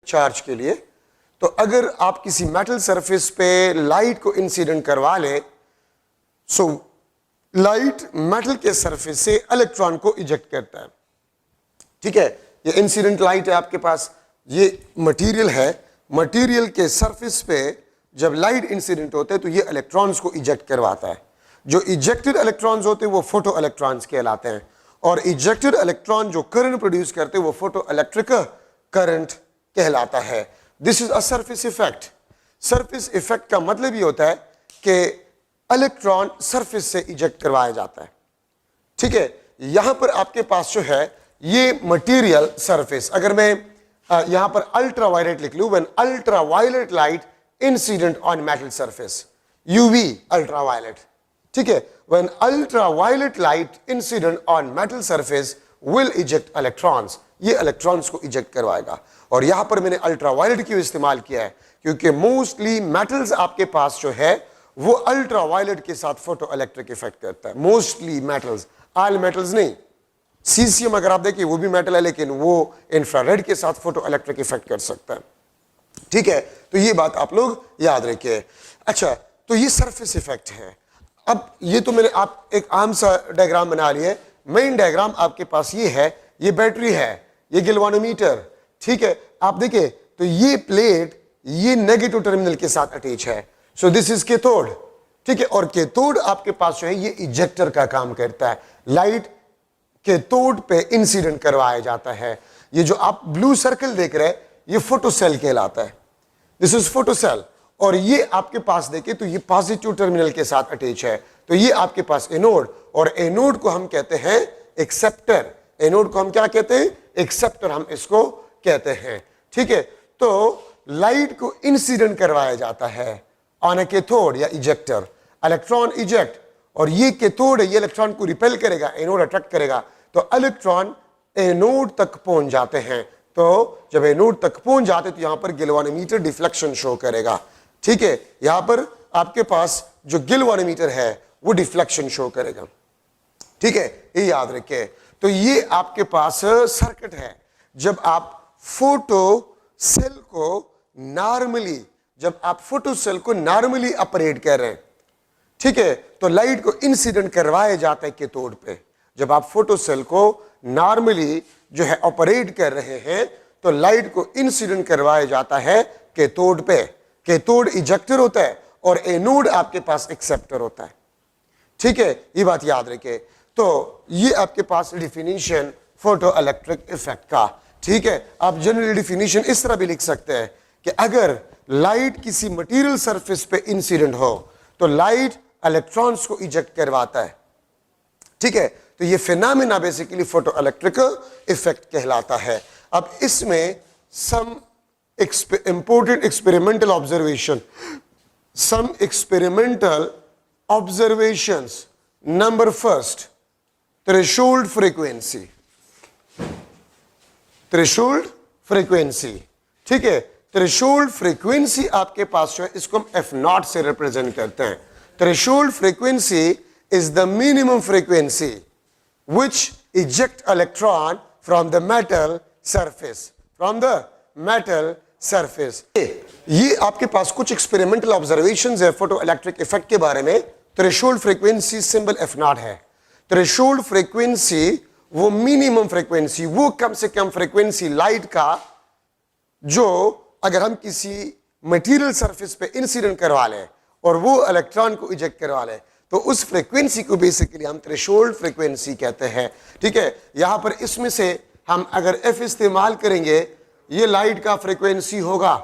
Charge के लिए। तो अगर आप किसी मेटल सरफेस पे लाइट को इंसिडेंट करवा ले, सो लाइट मेटल के सरफेस से इलेक्ट्रॉन को इजेक्ट करता है। ठीक है, ये इंसिडेंट लाइट है आपके पास, ये मटेरियल है, मटेरियल के सरफेस पे जब लाइट इंसिडेंट होते हैं तो ये इलेक्ट्रॉन्स को इजेक्ट करवाता है। जो इजेक्टेड इलेक्ट्रॉन्स होते हैं वो फोटो इलेक्ट्रॉन्स कहलाते हैं, और इजेक्टेड इलेक्ट्रॉन जो करंट प्रोड्यूस करते हैं वो फोटो इलेक्ट्रिक करंट कहलाता है। This is a surface effect. Surface effect का मतलब ये होता है कि इलेक्ट्रॉन सरफेस से इजेक्ट करवाया जाता है। ठीक है, यहां पर आपके पास जो है ये मटेरियल सरफेस, अगर मैं यहां पर अल्ट्रा वायलेट लिख लूं, when ultra violet light incident on metal surface, UV ultra violet. ठीक है, when ultra violet light incident on metal surface will eject electrons, ये इलेक्ट्रॉन्स को इजेक्ट करवाएगा। और यहां पर मैंने अल्ट्रा वायलेट क्यों इस्तेमाल किया है, क्योंकि मोस्टली मेटल्स आपके पास जो है वो अल्ट्रा वायलेट के साथ फोटो इलेक्ट्रिक इफेक्ट करता है। मोस्टली मेटल्स, ऑल मेटल्स नहीं। सीसियम अगर आप देखिए वो भी मेटल है, लेकिन वो इंफ्रारेड के साथ फोटो इलेक्ट्रिक इफेक्ट कर सकता है। ठीक है, तो ये बात आप लोग याद रखिए। अच्छा, तो ये सरफेस इफेक्ट है। अब ये तो मैंने आप एक आम सा डायग्राम बना लिया। मेन डायग्राम आपके पास ये है, ये बैटरी है, ये गिलवानोमीटर। ठीक है, आप देखिए तो ये प्लेट ये नेगेटिव टर्मिनल के साथ अटैच है, सो दिस इज कैथोड। ठीक है, और कैथोड आपके पास जो है ये इजेक्टर का काम करता है। लाइट कैथोड पे इंसिडेंट करवाया जाता है। ये जो आप ब्लू सर्कल देख रहे हैं ये फोटोसेल कहलाता है। This is photocell. और ये आपके पास देखिए तो ये पॉजिटिव टर्मिनल के साथ अटैच है, तो ये आपके पास एनोड, और एनोड को हम कहते हैं एक्सेप्टर। एनोड को हम क्या कहते हैं, एक्सेप्टर हम इसको कहते हैं। ठीक है, तो लाइट को इंसिडेंट करवाया जाता है ऑन ए कैथोड या इजेक्टर, इलेक्ट्रॉन इजेक्ट, और ये कैथोड है, ये इलेक्ट्रॉन को रिपेल करेगा, एनोड अट्रैक्ट करेगा, तो इलेक्ट्रॉन एनोड तक पहुंच जाते हैं। तो जब एनोड तक पहुंच जाते तो यहां पर गिलवानोमीटर डिफ्लेक्शन शो करेगा। ठीक है, यहां पर आपके पास जो गिलवानोमीटर है वो डिफ्लेक्शन शो करेगा। ठीक है, ये याद रखिए। तो ये आपके पास सर्किट है। जब आप फोटो सेल को नॉर्मली, जब आप फोटो सेल को नॉर्मली ऑपरेट कर रहे हैं, ठीक है, तो लाइट को इंसिडेंट करवाया जाता है कैथोड पे। जब आप फोटो सेल को नॉर्मली जो है ऑपरेट कर रहे हैं तो लाइट को इंसिडेंट करवाया जाता है कैथोड पे। कैथोड इजेक्टर होता है और एनोड आपके पास एक्सेप्टर होता है। ठीक है, ये बात याद रखिए। तो ये आपके पास डिफिनीशन फोटो इलेक्ट्रिक इफेक्ट का। ठीक है, आप जनरल डिफिनीशन इस तरह भी लिख सकते हैं कि अगर लाइट किसी मटेरियल सरफेस पे इंसिडेंट हो तो लाइट इलेक्ट्रॉन्स को इजेक्ट करवाता है। ठीक है, तो ये phenomena basically photo electric effect कहलाता है। अब इसमें सम important experimental observation, some experimental observations. Number first, threshold frequency. Threshold frequency, ठीक है, थ्रेशोल्ड फ्रीक्वेंसी आपके पास जो है इसको हम F0 से रिप्रेजेंट करते हैं। Threshold frequency is the minimum frequency which eject electron from the metal surface, from the metal surface. ये आपके पास कुछ एक्सपेरिमेंटल ऑब्जर्वेशंस है फोटो इलेक्ट्रिक इफेक्ट के बारे में। थ्रेशोल्ड फ्रीक्वेंसी सिंबल F0 है। थ्रेशोल्ड फ्रीक्वेंसी वो मिनिमम फ्रीक्वेंसी, वो कम से कम फ्रीक्वेंसी लाइट का जो अगर हम किसी मटेरियल सरफेस पे इंसिडेंट करवा लें और वो इलेक्ट्रॉन को इजेक्ट करवा लें तो उस फ्रीक्वेंसी को बेसिकली हम थ्रेशोल्ड फ्रीक्वेंसी कहते हैं। ठीक है, यहां पर इसमें से हम अगर F इस्तेमाल करेंगे ये लाइट का फ्रीक्वेंसी होगा।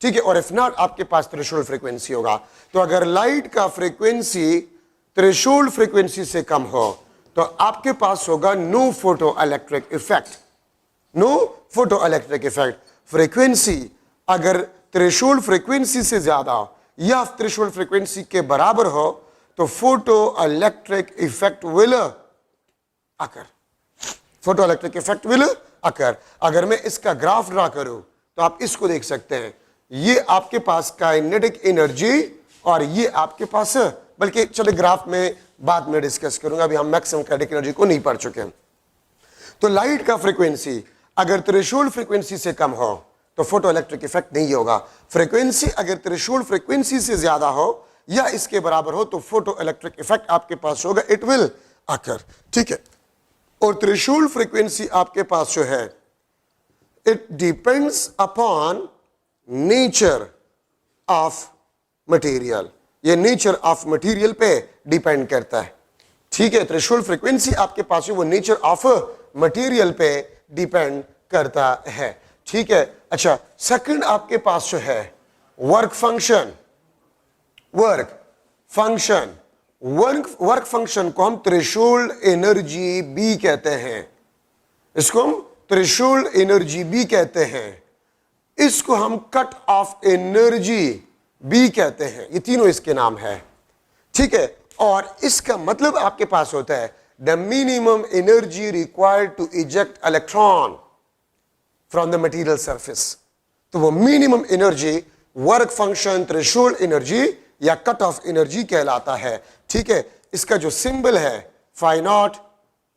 ठीक है, और इफ नॉट आपके पास थ्रेशोल्ड फ्रीक्वेंसी होगा। तो अगर लाइट का फ्रीक्वेंसी थ्रेशोल्ड फ्रीक्वेंसी से कम हो तो आपके पास होगा no photo electric effect. No photo electric effect. Frequency अगर थ्रेशोल्ड फ्रीक्वेंसी से ज्यादा हो या थ्रेशोल्ड फ्रीक्वेंसी के बराबर हो तो photo electric effect will occur. Photo electric effect will occur. अगर मैं इसका ग्राफ ड्रा करूं तो आप इसको देख सकते हैं, ये आपके पास काइनेटिक एनर्जी और ये आपके पास, बल्कि चले ग्राफ में बाद में डिस्कस करूंगा, अभी हम मैक्सिमम काइनेटिक एनर्जी को नहीं पढ़ चुके हैं। तो लाइट का फ्रीक्वेंसी अगर थ्रेशोल्ड फ्रीक्वेंसी से कम हो तो फोटो इलेक्ट्रिक इफेक्ट नहीं होगा। फ्रीक्वेंसी अगर थ्रेशोल्ड फ्रीक्वेंसी से ज्यादा हो या इसके बराबर हो तो फोटो इलेक्ट्रिक इफेक्ट आपके पास होगा, इट विल अकर। ठीक है, और थ्रेशोल्ड फ्रीक्वेंसी आपके पास जो है it depends upon nature of material, ये नेचर ऑफ मटेरियल पे डिपेंड करता है। ठीक है, थ्रेशोल्ड फ्रीक्वेंसी आपके पास है वो नेचर ऑफ मटेरियल पे डिपेंड करता है। ठीक है, अच्छा सेकंड आपके पास जो है वर्क फंक्शन, वर्क फंक्शन को हम थ्रेशोल्ड एनर्जी बी कहते हैं, इसको हम थ्रेशोल्ड एनर्जी बी कहते हैं, इसको हम कट ऑफ एनर्जी बी कहते हैं, ये तीनों इसके नाम है। ठीक है, और इसका मतलब आपके पास होता है the minimum energy required to eject electron from the material surface. तो वो minimum energy work function threshold energy या कट ऑफ एनर्जी कहलाता है। ठीक है, इसका जो सिंबल है फाई नॉट,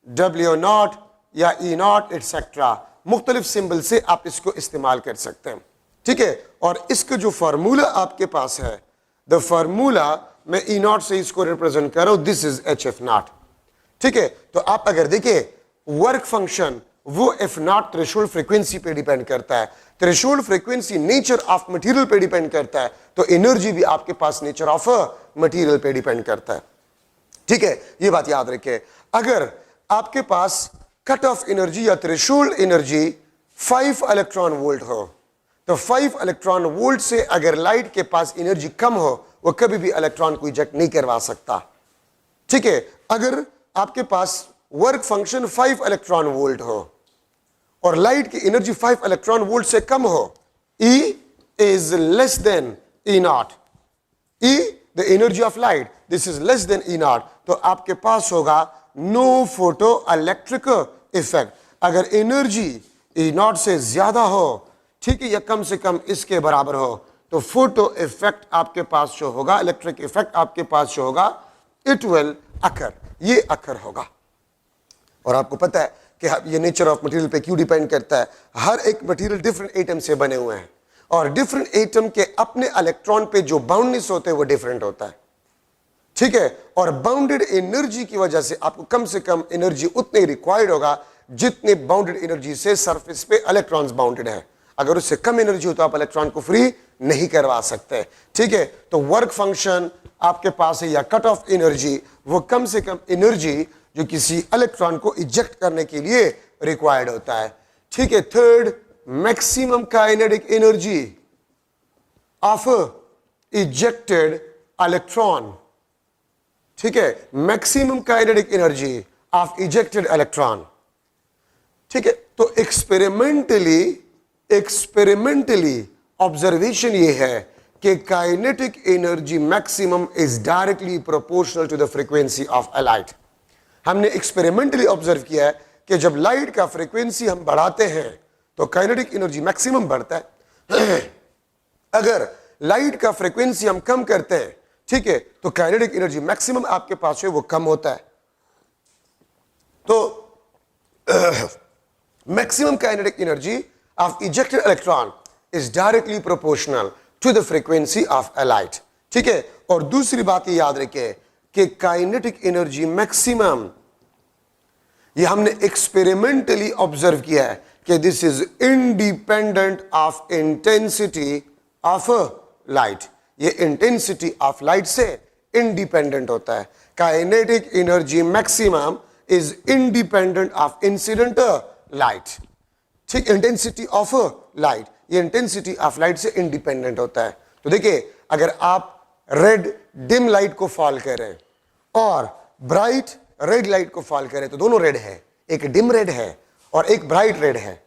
डब्ल्यू नॉट या ई नॉट एटसेट्रा, मुख्तलिफ सिंबल से आप इसको इस्तेमाल कर सकते हैं। ठीक है, और इसका जो फार्मूला आपके पास है, द फार्मूला मैं ई नॉट से इसको रिप्रेजेंट कर रहा हूं, this is H F not. ठीक है, तो आप अगर देखिए वर्क फंक्शन वो एफ नॉट थ्रेशोल्ड फ्रीक्वेंसी पे डिपेंड करता है, threshold frequency nature of material पे डिपेंड करता है, तो एनर्जी भी आपके पास नेचर ऑफ मटेरियल पे डिपेंड करता है। ठीक है, ये बात याद रखिए। अगर आपके पास कट ऑफ एनर्जी या थ्रेशोल्ड एनर्जी 5 इलेक्ट्रॉन वोल्ट हो, तो 5 इलेक्ट्रॉन वोल्ट से अगर लाइट के पास एनर्जी कम हो वो कभी भी इलेक्ट्रॉन को इजेक्ट नहीं करवा सकता। ठीक है, अगर आपके पास वर्क फंक्शन 5 इलेक्ट्रॉन वोल्ट हो और लाइट की एनर्जी 5 इलेक्ट्रॉन वोल्ट से कम हो, E is less than E naught, E the energy of light, this is less than E naught, तो आपके पास होगा नो फोटो इलेक्ट्रिक इफेक्ट। अगर एनर्जी E naught से ज्यादा हो, ठीक है, या कम से कम इसके बराबर हो, तो फोटो इफेक्ट आपके पास जो होगा, इलेक्ट्रिक इफेक्ट आपके पास जो होगा, इट विल अकर, ये अकर होगा। और आपको पता है कि ये नेचर ऑफ मटेरियल पे क्यों डिपेंड करता है, हर एक मटेरियल डिफरेंट एटम से बने हुए हैं और डिफरेंट एटम के अपने इलेक्ट्रॉन पे जो बाउंडनेस होते हैं वो डिफरेंट होता है। ठीक है, और बाउंडेड एनर्जी की वजह से आपको कम से कम एनर्जी उतनी रिक्वायर्ड होगा जितने बाउंडेड एनर्जी से सरफेस पे इलेक्ट्रॉन्स बाउंडेड है। अगर उससे कम एनर्जी हो तो आप इलेक्ट्रॉन को फ्री नहीं करवा सकते। ठीक है, तो वर्क फंक्शन आपके पास है या कट ऑफ एनर्जी, वो कम से कम एनर्जी जो किसी इलेक्ट्रॉन को इजेक्ट करने के लिए रिक्वायर्ड होता है। ठीक है, third maximum kinetic energy of ejected electron. ठीक है, maximum kinetic energy of ejected electron. ठीक है, तो एक्सपेरिमेंटली ऑब्जर्वेशन ये है कि kinetic energy maximum is directly proportional to the frequency of a light. हमने एक्सपेरिमेंटली ऑब्जर्व किया है कि जब लाइट का फ्रीक्वेंसी हम बढ़ाते हैं तो काइनेटिक एनर्जी मैक्सिमम बढ़ता है। अगर लाइट का फ्रीक्वेंसी हम कम करते हैं, ठीक है, तो काइनेटिक एनर्जी मैक्सिमम आपके पास है वो कम होता है। तो maximum kinetic energy of ejected electron is directly proportional to the frequency of a light। ठीक है, और दूसरी बात ये याद रखें कि काइनेटिक एनर्जी मैक्सिमम ये हमने एक्सपेरिमेंटली ऑब्जर्व किया है कि this is independent of intensity of light. ये इंटेंसिटी ऑफ लाइट से इंडिपेंडेंट होता है। Kinetic energy maximum is independent of incident light. ठीक, इंटेंसिटी ऑफ लाइट, ये इंटेंसिटी ऑफ लाइट से इंडिपेंडेंट होता है। तो देखिए, अगर आप रेड डिम लाइट को फॉल कर रहे हैं और ब्राइट रेड लाइट को फॉल कर रहे हैं तो दोनों रेड है, एक डिम रेड है और एक ब्राइट रेड है।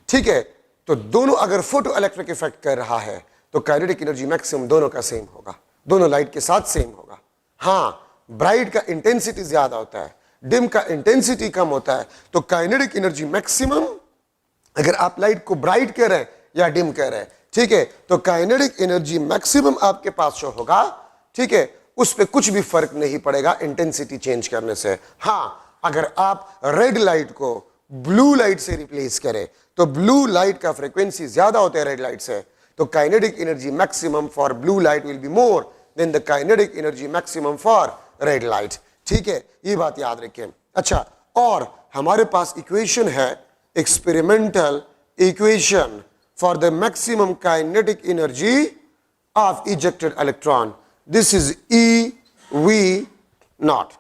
ठीक है, तो दोनों अगर फोटो इलेक्ट्रिक इफेक्ट कर रहा है तो काइनेटिक एनर्जी मैक्सिमम दोनों का सेम होगा, दोनों लाइट के साथ सेम होगा। हाँ, ब्राइट का इंटेंसिटी ज्यादा होता है, डिम का इंटेंसिटी कम होता है, तो काइनेटिक एनर्जी मैक्सिमम अगर आप लाइट को ब्राइट कर रहे हैं या डिम कर रहे हैं, ठीक है, तो काइनेटिक एनर्जी मैक्सिमम आपके पास जो होगा, ठीक है, उस पर कुछ भी फर्क नहीं पड़ेगा इंटेंसिटी चेंज करने से। हाँ, अगर आप रेड लाइट को ब्लू लाइट से रिप्लेस करें तो ब्लू लाइट का फ्रीक्वेंसी ज्यादा होता है रेड लाइट से, तो kinetic energy maximum for blue light will be more than the kinetic energy maximum for red light. ठीक है, ये बात याद रखें। अच्छा, और हमारे पास इक्वेशन है, experimental equation for the maximum kinetic energy of ejected electron, this is E V naught.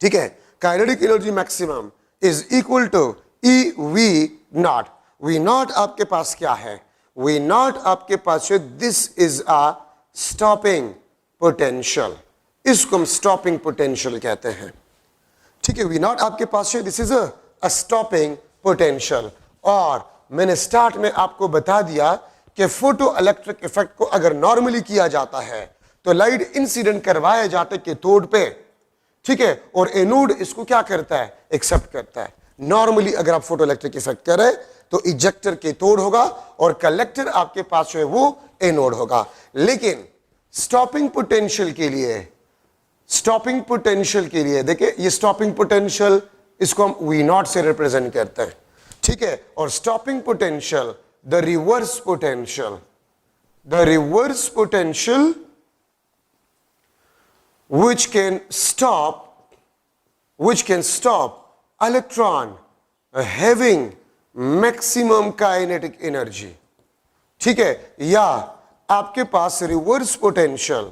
ठीक है, kinetic energy maximum is equal to E V naught. V naught आपके पास क्या है? वी नॉट आपके पास है, this is a stopping potential, इसको हम स्टॉपिंग पोटेंशियल कहते हैं। ठीक है, वी नॉट आपके पास है, this is a stopping potential. और मैंने स्टार्ट में आपको बता दिया कि फोटो इलेक्ट्रिक इफेक्ट को अगर नॉर्मली किया जाता है तो लाइट इंसिडेंट करवाए जाते कैथोड पे, ठीक है, और एनोड इसको क्या करता है? एक्सेप्ट करता है। नॉर्मली अगर आप फोटो इलेक्ट्रिक इफेक्ट करें तो इजेक्टर कैथोड होगा और कलेक्टर आपके पास जो है वो एनोड होगा। लेकिन स्टॉपिंग पोटेंशियल के लिए देखिए, ये स्टॉपिंग पोटेंशियल इसको हम वी नॉट से रिप्रेजेंट करते हैं। ठीक है, और stopping potential the reverse potential which can stop electron having maximum kinetic energy। ठीक है, या आपके पास reverse potential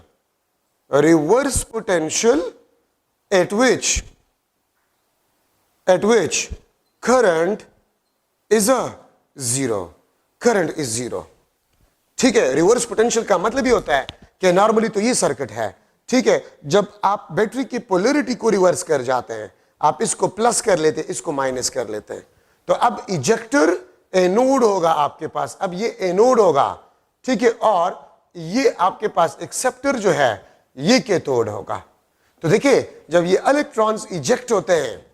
at which current is zero। ठीक है, रिवर्स पोटेंशियल का मतलब ये होता है कि नॉर्मली तो ये सर्किट है, ठीक है, जब आप बैटरी की पोलैरिटी को रिवर्स कर जाते हैं, आप इसको प्लस कर लेते हैं, इसको माइनस कर लेते हैं, तो अब इजेक्टर एनोड होगा आपके पास, अब ये एनोड होगा। ठीक है, और ये आपके पास एक्सेप्टर जो है ये कैथोड होगा। तो देखिए, जब ये इलेक्ट्रॉन्स इजेक्ट होते हैं,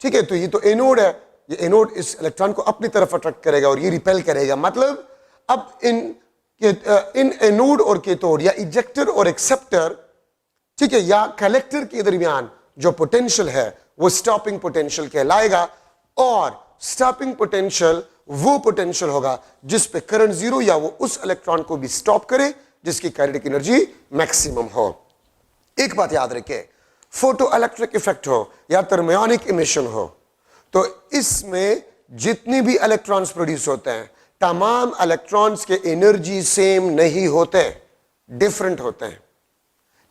ठीक है, तो ये तो एनोड है, ये एनोड इस इलेक्ट्रॉन को अपनी तरफ अट्रैक्ट करेगा और ये रिपेल करेगा। मतलब अब इन एनोड और कैथोड या इजेक्टर और एक्सेप्टर, ठीक है, या कलेक्टर के दरमियान जो पोटेंशियल है वो स्टॉपिंग पोटेंशियल कहलाएगा। और स्टॉपिंग पोटेंशियल वो पोटेंशियल होगा जिस पे करंट जीरो या वो उस इलेक्ट्रॉन को भी स्टॉप करे जिसकी काइनेटिक एनर्जी मैक्सिमम हो। एक बात याद रखें, फोटो इलेक्ट्रिक इफेक्ट हो या थर्मियोनिक इमिशन हो, तो इसमें जितने भी इलेक्ट्रॉन्स प्रोड्यूस होते हैं, तमाम इलेक्ट्रॉन्स के एनर्जी सेम नहीं होते, डिफरेंट होते हैं।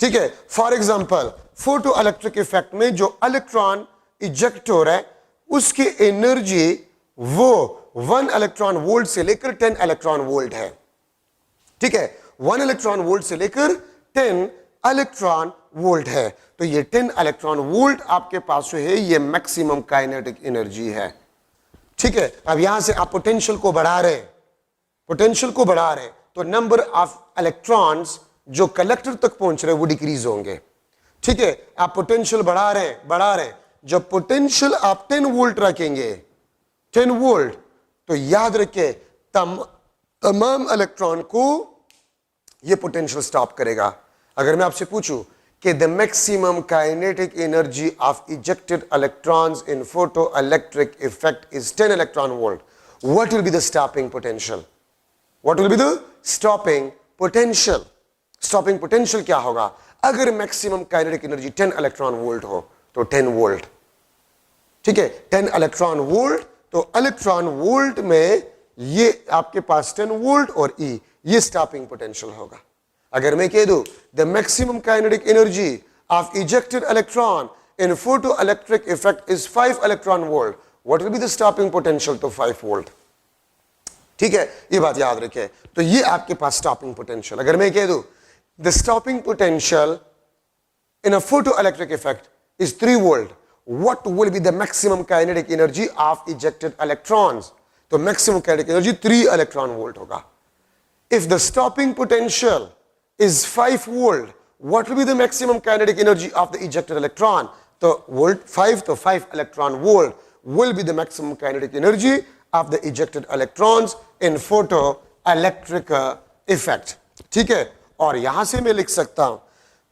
ठीक है, for example photo electric effect में जो इलेक्ट्रॉन इजेक्ट हो रहा है उसकी एनर्जी वो 1 इलेक्ट्रॉन वोल्ट से लेकर 10 इलेक्ट्रॉन वोल्ट है। ठीक है, 1 इलेक्ट्रॉन वोल्ट से लेकर 10 इलेक्ट्रॉन वोल्ट है। तो ये 10 इलेक्ट्रॉन वोल्ट आपके पास जो है ये मैक्सिमम काइनेटिक एनर्जी है। ठीक है, अब यहां से आप पोटेंशियल को बढ़ा रहे हैं, तो नंबर ऑफ इलेक्ट्रॉन्स जो कलेक्टर तक पहुंच रहे हैं वो डिक्रीज होंगे। ठीक है, आप पोटेंशियल बढ़ा रहे हैं, जब पोटेंशियल आप 10 वोल्ट रखेंगे, 10 वोल्ट, तो याद रखिए तमाम इलेक्ट्रॉन को ये पोटेंशियल स्टॉप करेगा। अगर मैं आपसे पूछूं कि the maximum kinetic energy of ejected electrons in photo electric effect is 10 electron volt, what will be the stopping potential? Stopping potential क्या होगा? अगर maximum kinetic energy 10 electron volt हो तो 10 वोल्ट। ठीक है, 10 इलेक्ट्रॉन वोल्ट, तो इलेक्ट्रॉन वोल्ट में ये आपके पास 10 वोल्ट और ई, ये स्टॉपिंग पोटेंशियल होगा। अगर मैं कह दूं the maximum kinetic energy of ejected electron in photo electric effect is 5 electron volt, what will be the stopping potential? तो 5 वोल्ट। ठीक है, ये बात याद रखें। तो ये आपके पास स्टॉपिंग पोटेंशियल। अगर मैं कह दूं the stopping potential in a photoelectric effect is 3 volt, what will be the maximum kinetic energy of ejected electrons? तो maximum kinetic energy 3 electron volt होगा। If the stopping potential is 5 volt, what will be the maximum kinetic energy of the ejected electron? तो volt 5, तो 5 electron volt will be the maximum kinetic energy of the ejected electrons in photoelectric effect। ठीक है, और यहां से मैं लिख सकता हूं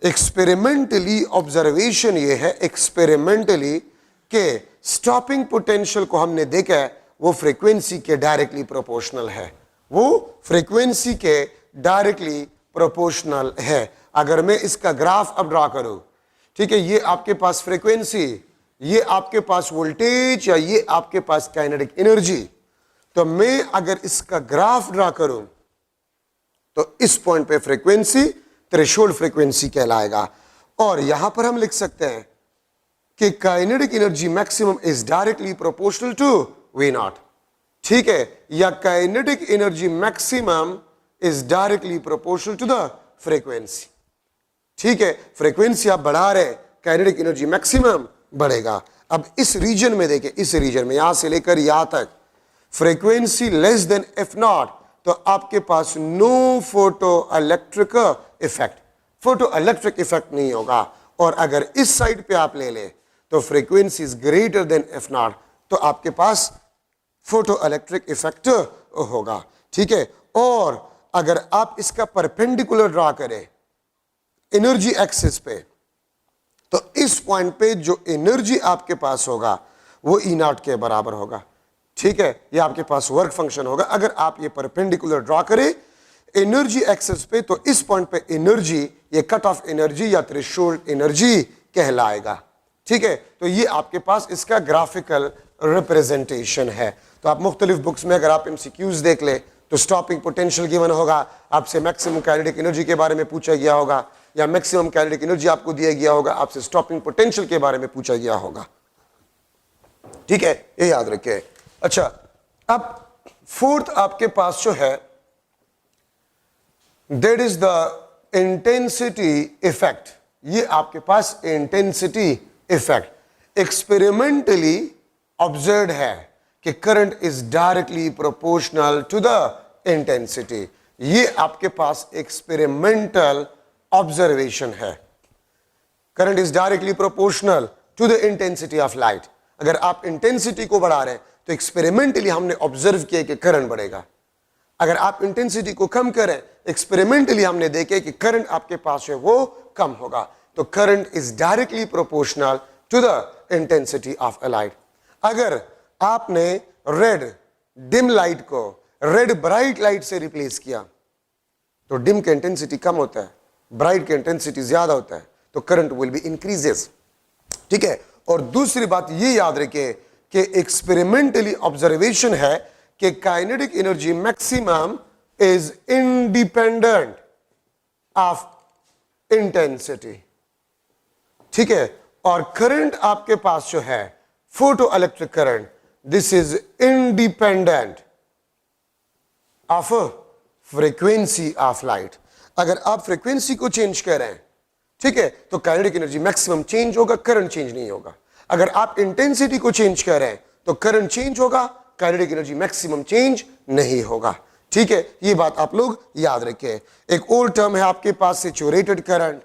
एक्सपेरिमेंटली ऑब्जर्वेशन ये है एक्सपेरिमेंटली के स्टॉपिंग पोटेंशियल को हमने देखा है वो फ्रीक्वेंसी के डायरेक्टली प्रोपोर्शनल है, वो फ्रीक्वेंसी के डायरेक्टली प्रोपोर्शनल है। अगर मैं इसका ग्राफ अब ड्रा करूं, ठीक है, ये आपके पास फ्रीक्वेंसी, ये आपके पास वोल्टेज या ये आपके पास काइनेटिक एनर्जी, तो मैं अगर इसका ग्राफ ड्रा करूं तो इस पॉइंट पे फ्रीक्वेंसी थ्रेशोल्ड फ्रीक्वेंसी कहलाएगा। और यहां पर हम लिख सकते हैं कि kinetic energy maximum is directly proportional to V naught, ठीक है, या kinetic energy maximum is directly proportional to the frequency, ठीक है। फ्रीक्वेंसी आप बढ़ा रहे, काइनेटिक एनर्जी मैक्सिमम बढ़ेगा। अब इस रीजन में देखें, इस रीजन में यहां से लेकर यहां तक frequency less than f not, तो आपके पास no photo electric effect, photo electric effect नहीं होगा। और अगर इस साइड पे आप ले ले तो frequency is greater then f not, तो आपके पास फोटो इलेक्ट्रिक इफेक्ट होगा, ठीक है। और अगर आप इसका परपेंडिकुलर ड्रा करें एनर्जी एक्सिस पे, तो इस पॉइंट पे जो एनर्जी आपके पास होगा वो ई नॉट के बराबर होगा, ठीक है। ये आपके पास वर्क फंक्शन होगा अगर आप ये परपेंडिकुलर ड्रॉ करें एनर्जी एक्सिस पे, तो इस पॉइंट पे एनर्जी ये कट ऑफ एनर्जी या थ्रेशोल्ड एनर्जी कहलाएगा, ठीक है। तो ये आपके पास इसका ग्राफिकल रिप्रेजेंटेशन है। तो आप मुख्तलिफ बुक्स में अगर आप एमसीक्यूज देख ले तो स्टॉपिंग पोटेंशियल गिवन होगा, आपसे मैक्सिमम काइनेटिक एनर्जी के बारे में पूछा गया होगा, या मैक्सिमम काइनेटिक एनर्जी आपको दिया गया होगा, आपसे स्टॉपिंग पोटेंशियल के बारे में पूछा गया होगा, ठीक है, ये याद रखिए। अच्छा, अब फोर्थ आपके पास जो है that is the intensity effect. ये आपके पास इंटेंसिटी इफेक्ट एक्सपेरिमेंटली ऑब्जर्व है कि current is directly proportional to the intensity. ये आपके पास एक्सपेरिमेंटल ऑब्जर्वेशन है, current is directly proportional to the intensity of light. अगर आप इंटेंसिटी को बढ़ा रहे हैं तो एक्सपेरिमेंटली हमने ऑब्जर्व किया कि करंट बढ़ेगा। अगर आप इंटेंसिटी को कम करें, एक्सपेरिमेंटली हमने देखे कि करंट आपके पास है वो कम होगा। तो current is directly proportional to the intensity of a light. अगर आपने रेड डिम लाइट को रेड ब्राइट लाइट से रिप्लेस किया तो डिम की इंटेंसिटी कम होता है, ब्राइट की इंटेंसिटी ज्यादा होता है, तो करंट विल बी इंक्रीजेस, ठीक है। और दूसरी बात ये याद रखिए कि एक्सपेरिमेंटली ऑब्जर्वेशन है कि kinetic energy maximum is independent of intensity, ठीक है। और करंट आपके पास जो है photo electric current, this is independent of frequency of light. अगर आप फ्रीक्वेंसी को चेंज कर रहे हैं, ठीक है, तो काइनेटिक एनर्जी मैक्सिमम चेंज होगा, करंट चेंज नहीं होगा। अगर आप इंटेंसिटी को चेंज कर रहे हैं तो करंट चेंज होगा, काइनेटिक एनर्जी मैक्सिमम चेंज नहीं होगा, ठीक है। ये बात आप लोग याद रखें। एक और टर्म है आपके पास सैचुरेटेड करंट।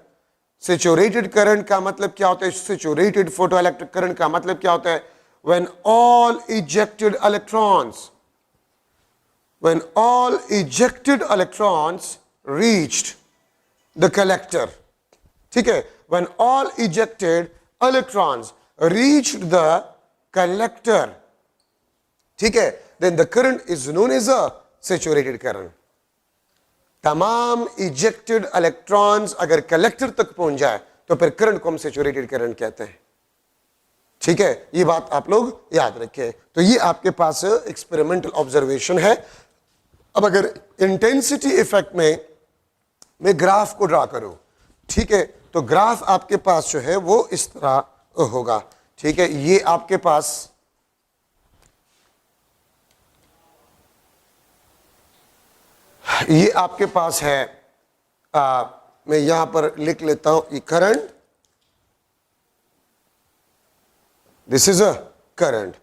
सैचुरेटेड करंट का मतलब क्या होता है? सैचुरेटेड फोटोइलेक्ट्रिक करंट का मतलब क्या होता है? When all ejected electrons reached the collector, ठीक है, when all ejected electrons reached the collector, ठीक है, then the current is known as a saturated current। तमाम ejected electrons अगर कलेक्टर तक पहुंच जाए तो फिर करंट को हम सैचुरेटेड करंट कहते हैं, ठीक है। ये बात आप लोग याद रखें। तो ये आपके पास एक्सपेरिमेंटल ऑब्जर्वेशन है। अब अगर इंटेंसिटी इफेक्ट में मैं ग्राफ को ड्रा करूं, ठीक है, तो ग्राफ आपके पास जो है वो इस तरह होगा, ठीक है। ये आपके पास है मैं यहां पर लिख लेता हूं ये current, this is a current,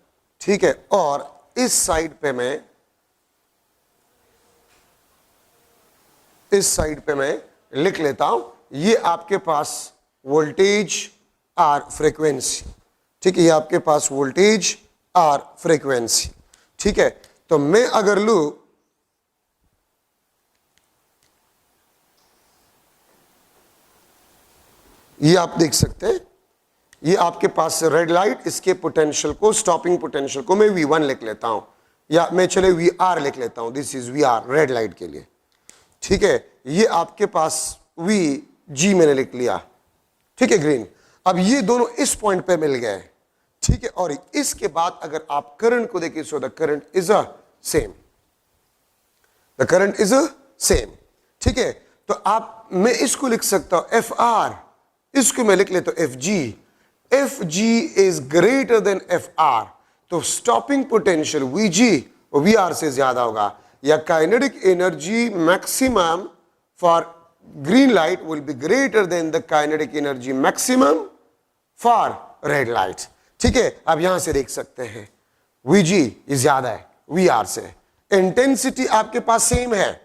ठीक है। और इस साइड पे मैं लिख लेता हूं ये आपके पास वोल्टेज और फ्रीक्वेंसी, ठीक है, ये आपके पास वोल्टेज और फ्रीक्वेंसी, ठीक है। तो मैं अगर लूं ये आप देख सकते हैं ये आपके पास रेड लाइट, इसके पोटेंशियल को, स्टॉपिंग पोटेंशियल को मैं V1 लिख लेता हूं, या मैं चले VR लिख लेता हूं, this is VR red light के लिए, ठीक है। ये आपके पास VG मैंने लिख लिया, ठीक है, ग्रीन। अब ये दोनों इस पॉइंट पे मिल गए, ठीक है। और इसके बाद अगर आप करंट को देखिए, so the current is a same, the current is a same, ठीक है। तो आप, मैं इसको लिख सकता हूं FR, इसको मैं लिख लेता हूं FG, FG is greater then FR, तो स्टॉपिंग पोटेंशियल VG VR से ज्यादा होगा, या kinetic energy maximum for green light will be greater then the kinetic energy maximum for red light, ठीक है। अब यहां से देख सकते हैं VG ज्यादा है VR से, इंटेंसिटी आपके पास सेम है,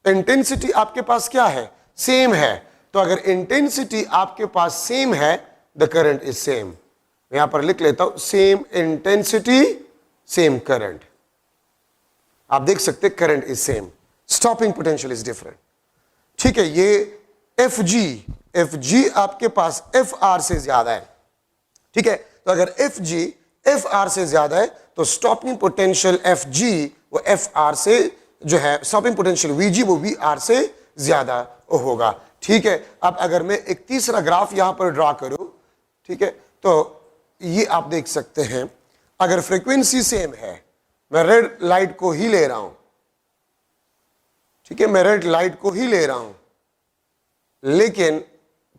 इंटेंसिटी आपके पास क्या है, सेम है। तो अगर इंटेंसिटी आपके पास सेम है, द करंट इज सेम। यहां पर लिख लेता हूं सेम इंटेंसिटी सेम करंट, आप देख सकते current is same, stopping potential is different, ठीक है। ये FG आपके पास FR से ज्यादा है, ठीक है। तो अगर FG FR से ज्यादा है तो स्टॉपिंग पोटेंशियल FG वो FR से जो है, स्टॉपिंग पोटेंशियल VG वो VR से ज्यादा होगा, ठीक है। अब अगर मैं एक तीसरा ग्राफ यहां पर ड्रॉ करूं, ठीक है, तो ये आप देख सकते हैं, अगर फ्रीक्वेंसी सेम है, मैं रेड लाइट को ही ले रहा हूं, ठीक है, मैं रेड लाइट को ही ले रहा हूं, लेकिन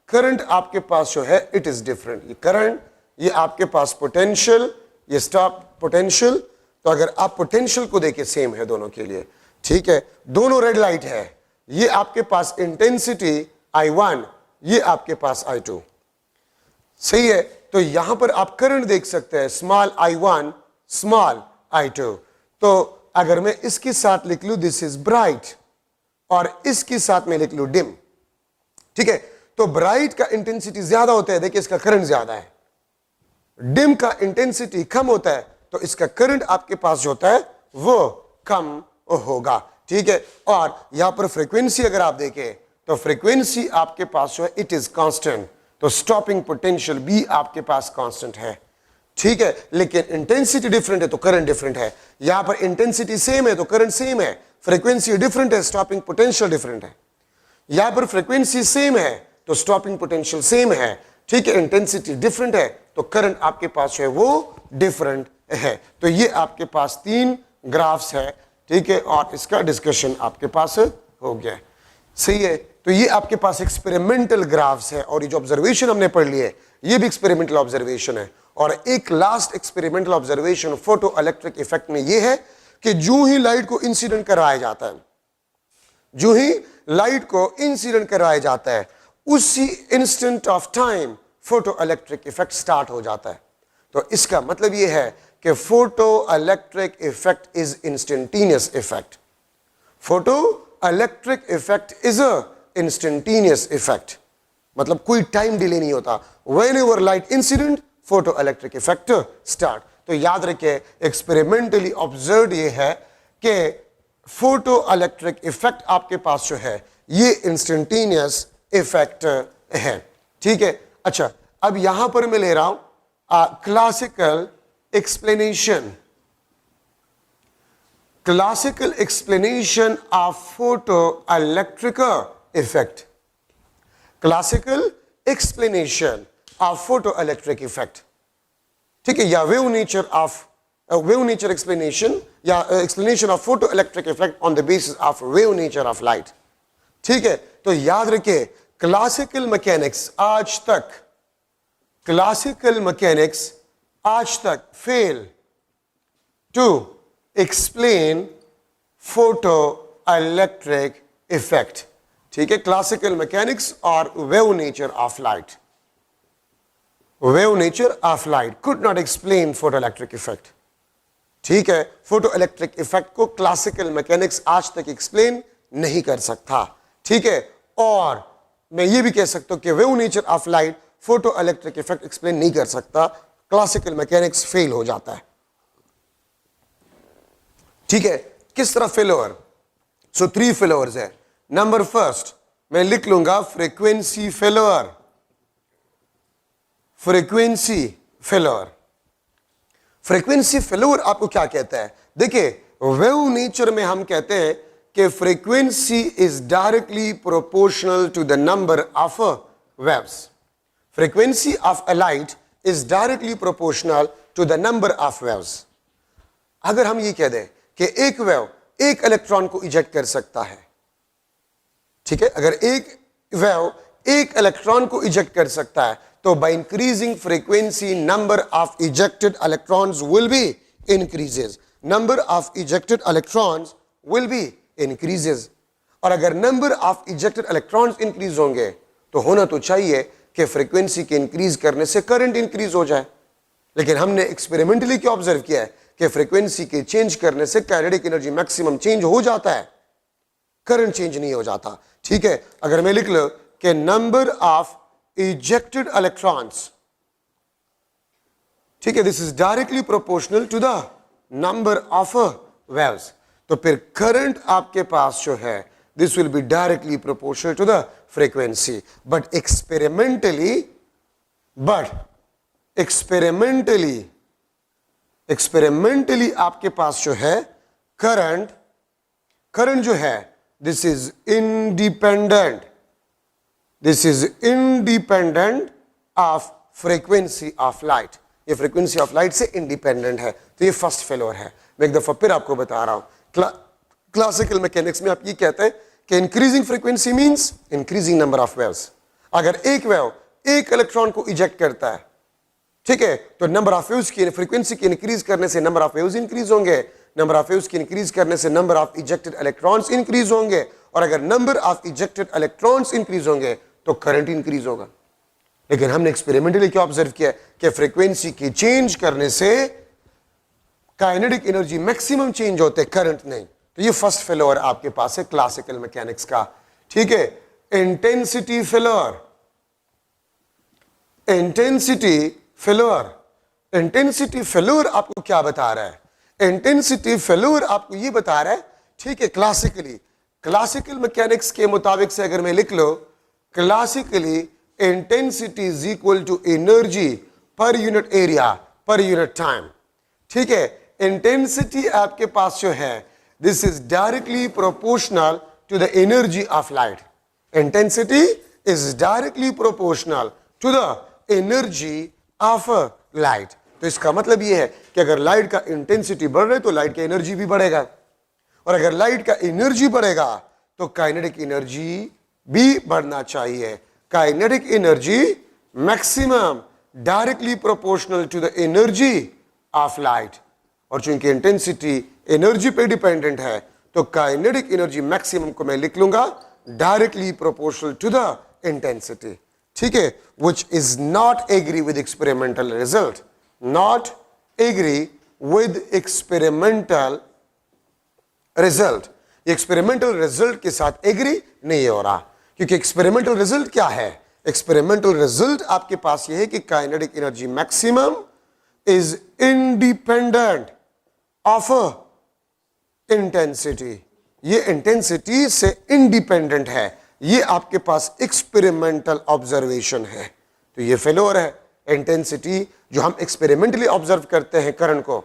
करंट आपके पास जो है इट इज डिफरेंट। ये करंट, ये आपके पास पोटेंशियल, ये स्टॉप पोटेंशियल, तो अगर आप पोटेंशियल को देखें सेम है दोनों के लिए, ठीक है। दोनों रेड लाइट है, ये आपके पास इंटेंसिटी I1, ये आपके पास I2, सही है। तो यहां पर आप करंट देख सकते हैं, स्मॉल I1 स्मॉल I2। तो अगर मैं इसके साथ लिख लूं दिस इज ब्राइट, और इसके साथ मैं लिख लूं डिम, ठीक है, तो ब्राइट का इंटेंसिटी ज्यादा होता है, देखिए इसका करंट ज्यादा है, डिम का इंटेंसिटी कम होता है, तो इसका करंट आपके पास जो होता है वो कम होगा, ठीक है। और यहां पर फ्रीक्वेंसी अगर आप देखें तो फ्रीक्वेंसी आपके पास जो है इट इज कांस्टेंट, तो स्टॉपिंग पोटेंशियल भी आपके पास कांस्टेंट है, ठीक है। लेकिन इंटेंसिटी डिफरेंट है तो करंट डिफरेंट है, यहां पर इंटेंसिटी सेम है तो करंट सेम है, फ्रीक्वेंसी डिफरेंट है, स्टॉपिंग पोटेंशियल डिफरेंट है। यहां पर फ्रीक्वेंसी सेम है तो स्टॉपिंग पोटेंशियल सेम है, ठीक है। इंटेंसिटी डिफरेंट है तो करंट आपके पास है वो डिफरेंट है। तो ये आपके पास 3 ग्राफ्स है, ठीक है, और इसका डिस्कशन आपके पास हो गया, सही है। तो ये आपके पास एक्सपेरिमेंटल ग्राफ्स है, और ये जो ऑब्जर्वेशन हमने पढ़ ली है ये भी एक्सपेरिमेंटल ऑब्जर्वेशन है। और एक last experimental observation photo electric effect में ये है कि जो ही लाइट को इंसिडेंट करवाया जाता है, जो ही लाइट को इंसिडेंट करवाया जाता है, उसी instant of time photo electric effect start हो जाता है। तो इसका मतलब ये है कि photo electric effect is instantaneous effect, photo electric effect is a instantaneous effect, मतलब कोई टाइम डिले नहीं होता। Whenever light incident photo electric effect start. तो याद रखिए एक्सपेरिमेंटली ऑब्जर्व ये है कि फोटो इलेक्ट्रिक इफेक्ट आपके पास जो है ये इंस्टेंटेनियस इफेक्ट है, ठीक है। अच्छा, अब यहां पर मैं ले रहा हूं classical explanation, classical explanation of photoelectric effect, classical explanation of photoelectric effect, ठीक है, या wave nature explanation या explanation of photoelectric effect on the basis of wave nature of light, ठीक है। तो याद रखिए क्लासिकल मैकेनिक्स आज तक fail to explain photoelectric effect, ठीक है। क्लासिकल मैकेनिक्स और wave nature of light, wave nature of light could not explain photoelectric effect, ठीक है। फोटोइलेक्ट्रिक इफेक्ट को क्लासिकल मैकेनिक्स आज तक एक्सप्लेन नहीं कर सकता, ठीक है। और मैं ये भी कह सकता हूं कि wave nature of light photoelectric effect explain नहीं कर सकता, क्लासिकल मैकेनिक्स फेल हो जाता है, ठीक है। किस तरह फेलोअर, सो 3 फेलोअर्स है। नंबर फर्स्ट मैं लिख लूंगा frequency फेलोअर, frequency failure. Frequency failure आपको क्या कहता है? देखिए, वेव नेचर में हम कहते हैं कि frequency is directly proportional to the number of waves. Frequency of a light is directly proportional to the number of waves. अगर हम ये कह दें कि एक वेव एक इलेक्ट्रॉन को इजेक्ट कर सकता है, ठीक है, अगर एक वेव एक इलेक्ट्रॉन को इजेक्ट कर सकता है, तो by increasing frequency number of ejected electrons will be increases. Number of ejected electrons will be increases. और अगर number of ejected electrons increase होंगे तो होना तो चाहिए कि फ्रीक्वेंसी के इंक्रीज करने से करंट इंक्रीज हो जाए। लेकिन हमने एक्सपेरिमेंटली क्या ऑब्जर्व किया है कि फ्रीक्वेंसी के चेंज करने से काइनेटिक एनर्जी मैक्सिमम चेंज हो जाता है, करंट चेंज नहीं हो जाता। ठीक है, अगर मैं लिख लो कि नंबर ऑफ इजेक्टेड इलेक्ट्रॉन्स, ठीक है, this is directly proportional to the number of waves, तो फिर करंट आपके पास जो है this will be directly proportional to the frequency. But experimentally आपके पास जो है करंट जो है this is independent of frequency of light. ये फ्रीक्वेंसी ऑफ लाइट से इंडिपेंडेंट है। तो ये फर्स्ट फेलोर है। मैं एक दफा फिर आपको बता रहा हूं, क्लासिकल मैकेनिक्स में आप ये कहते हैं कि increasing frequency means increasing number of waves. अगर एक वेव एक इलेक्ट्रॉन को इजेक्ट करता है, ठीक है, तो नंबर ऑफ वेव्स की फ्रीक्वेंसी की इंक्रीज करने से नंबर ऑफ वेव्स इंक्रीज होंगे, नंबर ऑफ वेव्स की इंक्रीज करने से number of ejected electrons increase होंगे, और अगर number of ejected electrons increase होंगे तो करंट इंक्रीज होगा। लेकिन हमने एक्सपेरिमेंटली क्या ऑब्जर्व किया कि फ्रीक्वेंसी की चेंज करने से काइनेटिक एनर्जी मैक्सिमम चेंज होते, करंट नहीं। तो ये फर्स्ट फेलोर आपके पास है क्लासिकल मैकेनिक्स का। ठीक है, इंटेंसिटी फेलोर। इंटेंसिटी फेलोर आपको क्या बता रहा है? इंटेंसिटी फेलोर आपको ये बता रहा है, ठीक है, क्लासिकल मैकेनिक्स के मुताबिक से अगर मैं लिख लो, classically intensity is equal to energy per unit area per unit time. ठीक है, इंटेंसिटी आपके पास जो है this is directly proportional to the energy of light. Intensity is directly proportional to the energy of light. तो इसका मतलब यह है कि अगर लाइट का इंटेंसिटी बढ़ रहा है तो लाइट का एनर्जी भी बढ़ेगा, और अगर लाइट का एनर्जी बढ़ेगा तो काइनेटिक एनर्जी भी बढ़ना चाहिए। Kinetic energy maximum directly proportional to the energy of light, और चूंकि इंटेंसिटी एनर्जी पे डिपेंडेंट है तो काइनेटिक एनर्जी मैक्सिमम को मैं लिख लूंगा directly proportional to the intensity. ठीक है, which is not agree with experimental result, not agree with experimental result। Experimental result के साथ एग्री नहीं हो रहा, क्योंकि एक्सपेरिमेंटल रिजल्ट क्या है? एक्सपेरिमेंटल रिजल्ट आपके पास यह है कि kinetic energy maximum is independent of intensity. ये इंटेंसिटी से इंडिपेंडेंट है। ये आपके पास एक्सपेरिमेंटल ऑब्जर्वेशन है। तो ये फेलोर है। इंटेंसिटी जो हम एक्सपेरिमेंटली ऑब्जर्व करते हैं करंट को,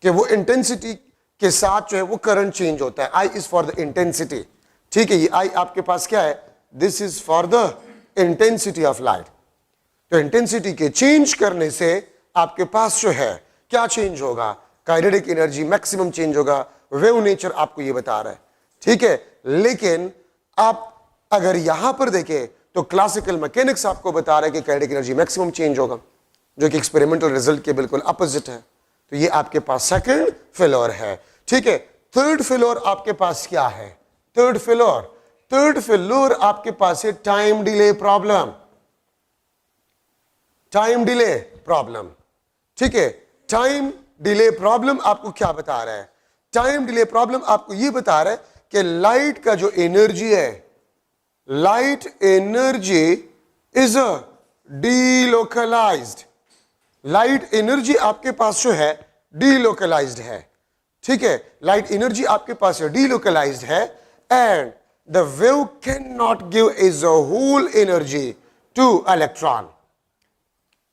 कि वो इंटेंसिटी के साथ जो है वो करंट चेंज होता है। I is for the intensity. ठीक है, ये आई आपके पास क्या है? This is for the intensity of light. तो इंटेंसिटी के चेंज करने से आपके पास जो है क्या चेंज होगा? काइनेटिक एनर्जी मैक्सिमम चेंज होगा। वेव नेचर आपको ये बता रहा है। ठीक है, लेकिन आप अगर यहां पर देखें तो क्लासिकल मैकेनिक्स आपको बता रहा है कि काइनेटिक एनर्जी मैक्सिमम चेंज होगा, जो कि एक्सपेरिमेंटल रिजल्ट के बिल्कुल अपोजिट है। तो ये आपके पास सेकंड फेलोर है। ठीक है, थर्ड फेलोर आपके पास क्या है? थर्ड फेलोर आपके पास है टाइम डिले प्रॉब्लम। ठीक है, टाइम डिले प्रॉब्लम आपको क्या बता रहा है? टाइम डिले प्रॉब्लम आपको यह बता रहा है कि लाइट का जो एनर्जी है, light energy is delocalised. Light energy आपके पास जो है डीलोकलाइज्ड है। ठीक है, लाइट एनर्जी आपके पास डीलोकलाइज्ड है, and the wave can not give as a whole energy to electron.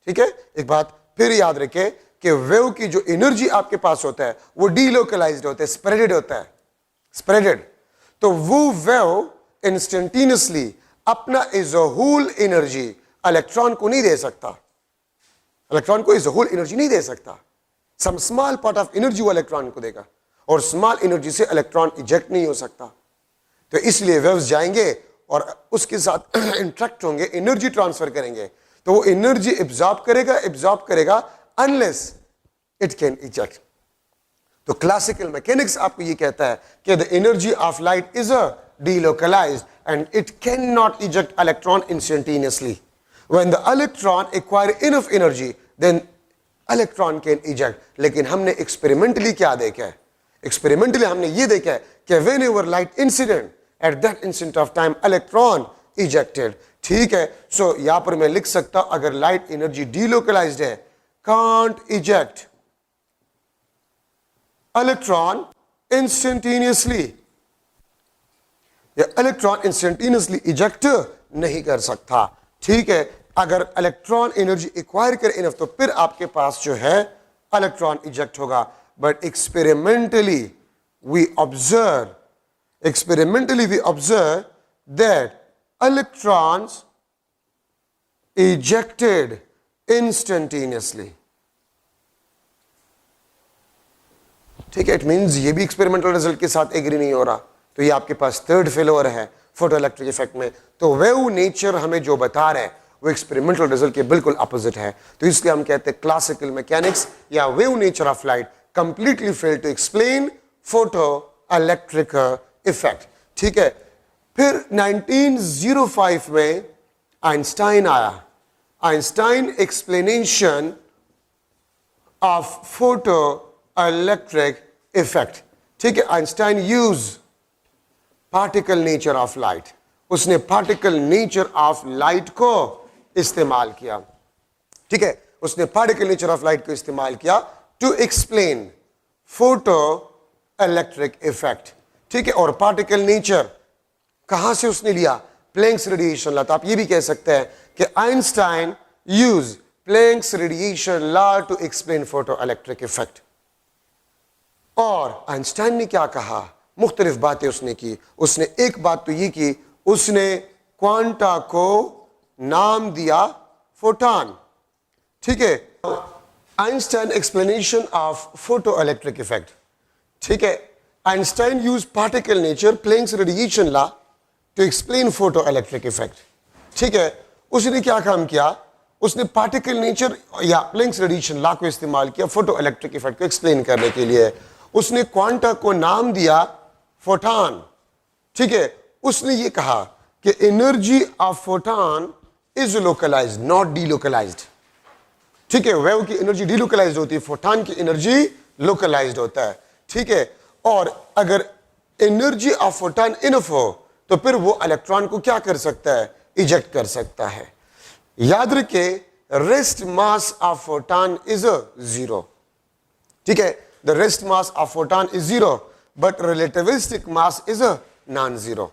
ठीक है, एक बात फिर याद रखें कि वेव की जो एनर्जी आपके पास होता है वो डीलोकलाइज्ड होता है, स्प्रेडेड होता है, स्प्रेडेड। तो वो वेव इंस्टेंटेनियसली अपना as a whole energy electron को नहीं दे सकता, इलेक्ट्रॉन को एज अ होल एनर्जी नहीं दे सकता। Some small part of energy वो इलेक्ट्रॉन को देगा, और स्मॉल एनर्जी से इलेक्ट्रॉन इजेक्ट नहीं हो सकता। तो इसलिए वेव्स जाएंगे और उसके साथ इंटरेक्ट होंगे, एनर्जी ट्रांसफर करेंगे, तो वो एनर्जी एब्जॉर्ब करेगा अनलेस इट कैन इजेक्ट। तो क्लासिकल मैकेनिक्स आपको ये कहता है कि the energy of light is a delocalized and it cannot eject electron instantaneously. When the electron acquire enough energy, then electron can eject. लेकिन हमने experimentally क्या देखा है? Experimentally हमने ये देखा है कि whenever light incident, at that instant of time electron ejected. ठीक है, so यहाँ पर मैं लिख सकता हूँ अगर light energy delocalized है, can't eject electron instantaneously. Electron instantaneously eject नहीं कर सकता। ठीक है, अगर इलेक्ट्रॉन एनर्जी एक्वायर करे इनफ तो फिर आपके पास जो है इलेक्ट्रॉन इजेक्ट होगा। But experimentally we observe that electrons ejected instantaneously. ठीक है, इट मींस ये भी एक्सपेरिमेंटल रिजल्ट के साथ एग्री नहीं हो रहा, तो ये आपके पास थर्ड फेलोर है फोटो इलेक्ट्रिक इफेक्ट में। तो वेव नेचर हमें जो बता रहा है वो एक्सपेरिमेंटल रिजल्ट के बिल्कुल अपोजिट है। तो इसलिए हम कहते हैं क्लासिकल मैकेनिक्स या wave nature of light completely fail to explain photo electric effect. ठीक है, फिर 1905 में आइंस्टाइन आया, Einstein explanation of photo electric effect. ठीक है, Einstein use particle nature of light, उसने पार्टिकल नेचर ऑफ लाइट को इस्तेमाल किया। ठीक है, उसने पार्टिकल नेचर ऑफ लाइट को इस्तेमाल किया to explain photo electric effect. ठीक है, और पार्टिकल नेचर कहां से उसने लिया? Planck's radiation law. तो आप ये भी कह सकते हैं कि Einstein use Planck's radiation law to explain photo electric effect. और आइंस्टाइन ने क्या कहा? मुख्तलिफ बातें उसने की। उसने एक बात तो ये की, उसने क्वांटा को नाम दिया फोटॉन। ठीक है, Einstein explanation of photo electric effect. ठीक है, Einstein use particle nature Planck's radiation law to explain photo electric effect. ठीक है, उसने क्या काम किया? उसने पार्टिकल नेचर या प्लैंक्स रेडिएशन लॉ को इस्तेमाल किया फोटो इलेक्ट्रिक इफेक्ट को एक्सप्लेन करने के लिए। उसने क्वांटा को नाम दिया फोटॉन। ठीक है, उसने ये कहा कि energy of photon is localized not delocalized. ठीक है, वेव की एनर्जी डीलोकलाइज्ड होती है, फोटॉन की एनर्जी लोकलाइज्ड होता है। ठीक है, और अगर एनर्जी ऑफ फोटॉन इनफ हो तो फिर वो इलेक्ट्रॉन को क्या कर सकता है? इजेक्ट कर सकता है। याद रखे, rest mass of photon is zero. ठीक है, the rest mass of photon is zero but relativistic mass is non zero.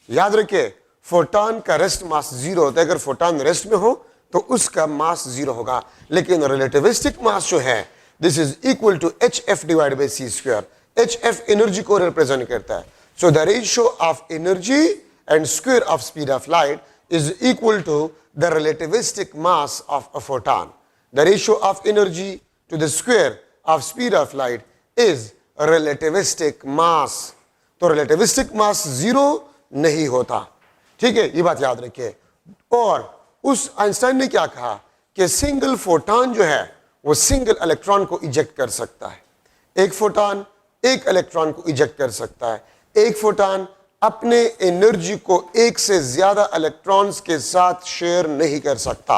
याद रखिए, फोटॉन का रेस्ट मास जीरो होता है। अगर फोटॉन रेस्ट में हो तो उसका मास जीरो होगा, लेकिन रिलेटिविस्टिक मास जो है this is equal to hf divide by c square. hf energy को रिप्रेजेंट करता है। So the ratio of energy and square of speed of light is equal to the relativistic mass of a photon. The ratio of energy to the square of speed of light is relativistic mass. तो relativistic mass zero नहीं होता। ठीक है, ये बात याद रखिए। और उस आइंस्टाइन ने क्या कहा कि सिंगल फोटॉन जो है वो सिंगल इलेक्ट्रॉन को इजेक्ट कर सकता है। एक फोटॉन एक इलेक्ट्रॉन को इजेक्ट कर सकता है। एक फोटॉन अपने एनर्जी को एक से ज्यादा इलेक्ट्रॉन्स के साथ शेयर नहीं कर सकता।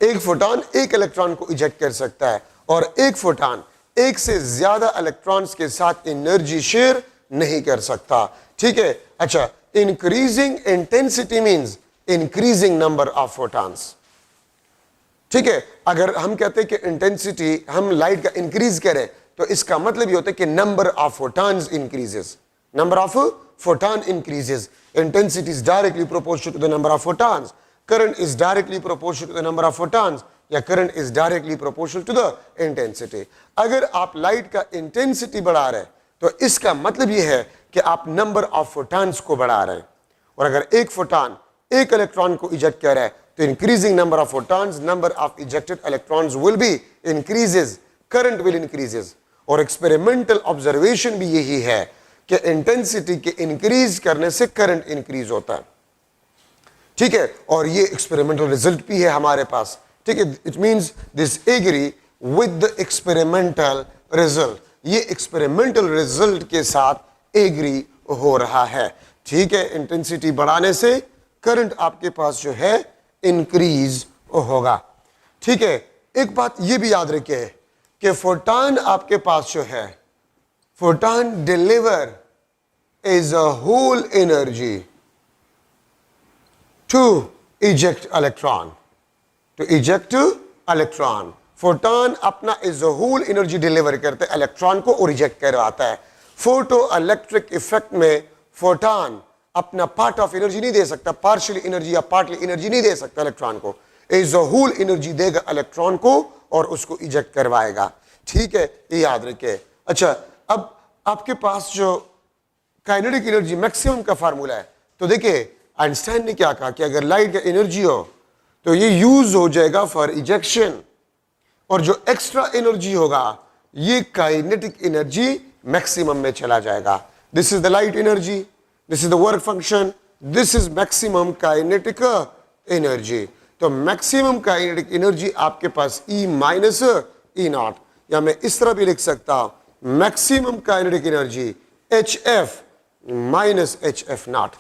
एक फोटॉन एक इलेक्ट्रॉन को इजेक्ट कर सकता है और एक फोटॉन एक से ज्यादा इलेक्ट्रॉन्स के साथ एनर्जी शेयर नहीं कर सकता। ठीक है, अच्छा, increasing intensity means increasing number of photons. ठीक है, अगर हम कहते हैं कि इंटेंसिटी हम लाइट का इंक्रीज करें तो इसका मतलब ये होता है कि number of photons increases. Number of photon increases, intensity is directly proportional to the number of photons, current is directly proportional to the number of photons, या current is directly proportional to the intensity. अगर आप light का intensity बढ़ा रहे हैं तो इसका मतलब यह है कि आप नंबर ऑफ फोटॉन्स को बढ़ा रहे हैं, और अगर एक फोटॉन एक इलेक्ट्रॉन को इजेक्ट कर रहा है तो increasing number of photons, number of ejected electrons will be increases, current will increases. और एक्सपेरिमेंटल ऑब्जर्वेशन भी यही है कि इंटेंसिटी के इंक्रीज करने से करंट इंक्रीज होता है, ठीक है, और ये एक्सपेरिमेंटल रिजल्ट भी है हमारे पास, ठीक है। It means this agree with the experimental result, ये एक्सपेरिमेंटल रिजल्ट के साथ एग्री हो रहा है, ठीक है। इंटेंसिटी बढ़ाने से करंट आपके पास जो है इंक्रीज होगा, ठीक है। एक बात ये भी याद रखिए कि फोटॉन आपके पास जो है, photon deliver is a whole energy to eject electron, to eject electron. Photon अपना is a whole energy deliver करते हैं इलेक्ट्रॉन को और इजेक्ट करवाता है। फोटो इलेक्ट्रिक इफेक्ट में फोटॉन अपना पार्ट ऑफ एनर्जी नहीं दे सकता, पार्शियल एनर्जी या पार्टली एनर्जी नहीं दे सकता इलेक्ट्रॉन को, इज अ होल एनर्जी देगा इलेक्ट्रॉन को और उसको इजेक्ट करवाएगा, ठीक है, ये याद रखिए। अच्छा, अब आपके पास जो काइनेटिक एनर्जी मैक्सिमम का फार्मूला है, तो देखिए आइंस्टाइन ने क्या कहा कि अगर लाइट का एनर्जी हो तो ये यूज हो जाएगा फॉर इजेक्शन, और जो एक्स्ट्रा एनर्जी होगा ये काइनेटिक एनर्जी मैक्सिमम में चला जाएगा। This is the light energy, this is the work function, this is maximum kinetic energy. तो मैक्सिमम काइनेटिक एनर्जी आपके पास E माइनस ई नॉट, या मैं इस तरह भी लिख सकता हूं maximum kinetic energy HF minus HF not,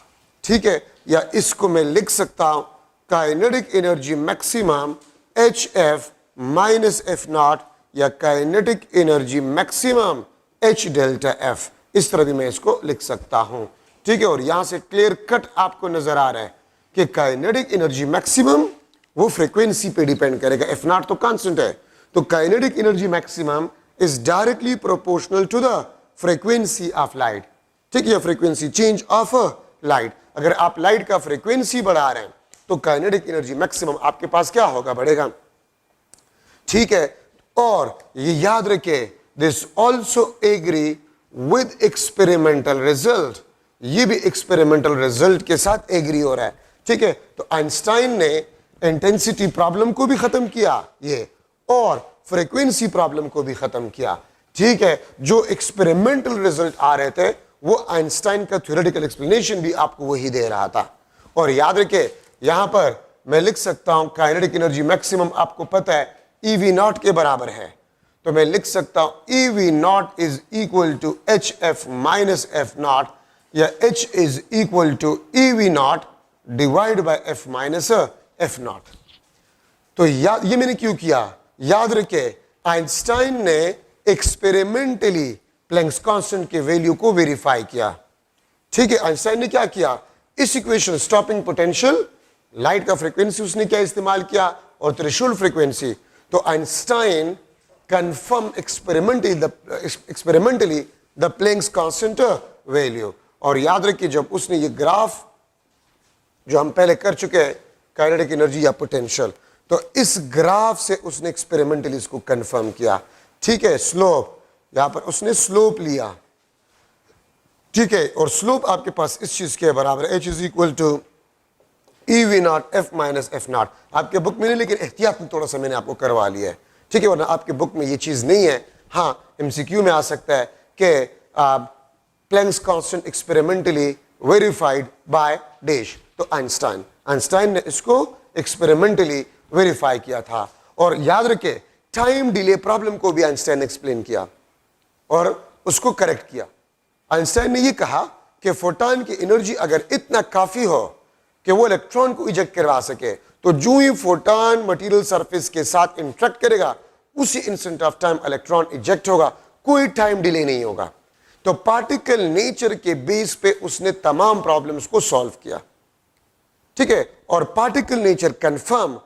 ठीक है, या इसको मैं लिख सकता हूं kinetic energy maximum HF minus F not, या kinetic energy maximum H delta F, इस तरह भी मैं इसको लिख सकता हूं, ठीक है। और यहां से क्लियर कट आपको नजर आ रहा है कि काइनेटिक एनर्जी मैक्सिमम वो फ्रीक्वेंसी पे डिपेंड करेगा, F नॉट तो कांस्टेंट है, तो kinetic energy maximum is directly proportional to the frequency of light, ठीक है, फ्रीक्वेंसी चेंज ऑफ लाइट। अगर आप लाइट का फ्रीक्वेंसी बढ़ा रहे हैं तो काइनेटिक एनर्जी मैक्सिमम आपके पास क्या होगा, बढ़ेगा, ठीक है। और ये याद रखिए this also agree with experimental result, ये भी एक्सपेरिमेंटल रिजल्ट के साथ एग्री हो रहा है, ठीक है। तो आइंस्टाइन ने इंटेंसिटी प्रॉब्लम को भी खत्म किया ये, और फ्रीक्वेंसी प्रॉब्लम को भी खत्म किया, ठीक है। जो एक्सपेरिमेंटल रिजल्ट आ रहे थे वो आइंस्टाइन का थ्योरेटिकल एक्सप्लेनेशन भी आपको वही दे रहा था। और याद रखिए यहां पर मैं लिख सकता हूं काइनेटिक एनर्जी मैक्सिमम आपको पता है EV नॉट के बराबर है, तो मैं लिख सकता हूं EV naught is equal to HF minus F not, या H is equal to EV naught divide by F minus F naught. तो ये मैंने क्यों किया, याद रखे आइंस्टाइन ने एक्सपेरिमेंटली प्लैंक्स कांस्टेंट के वैल्यू को वेरीफाई किया, ठीक है। आइंस्टाइन ने क्या किया, इस इक्वेशन स्टॉपिंग पोटेंशियल, लाइट का फ्रीक्वेंसी उसने क्या इस्तेमाल किया, और थ्रेशोल्ड फ्रीक्वेंसी, तो Einstein confirm experimentally the Planck's constant value. और याद रखिए जब उसने ये ग्राफ जो हम पहले कर चुके हैं काइनेटिक एनर्जी या पोटेंशियल, तो इस ग्राफ से उसने एक्सपेरिमेंटली इसको कंफर्म किया, ठीक है। स्लोप, यहां पर उसने स्लोप लिया, ठीक है, और स्लोप आपके पास इस चीज के बराबर है, H is equal to EV naught F minus F naught. आपके बुक में नहीं, लेकिन एहतियात में थोड़ा सा मैंने आपको करवा लिया है, ठीक है, वरना आपके बुक में ये चीज नहीं है। हाँ, MCQ में आ सकता है कि Planck's constant experimentally verified by dash, तो आइंस्टाइन ने इसको एक्सपेरिमेंटली वेरीफाई किया था। और याद रखे टाइम डिले प्रॉब्लम को भी आइंस्टाइन ने एक्सप्लेन किया और उसको करेक्ट किया। आइंस्टाइन ने यह कहा कि फोटॉन की एनर्जी अगर इतना काफी हो कि वो इलेक्ट्रॉन को इजेक्ट करवा सके, तो जो ही फोटॉन मटेरियल सरफेस के साथ इंटरेक्ट करेगा उसी instant of time electron eject होगा, कोई टाइम डिले नहीं होगा। तो पार्टिकल नेचर के बेस पे उसने तमाम प्रॉब्लम्स को सॉल्व किया, ठीक है। और particle nature confirm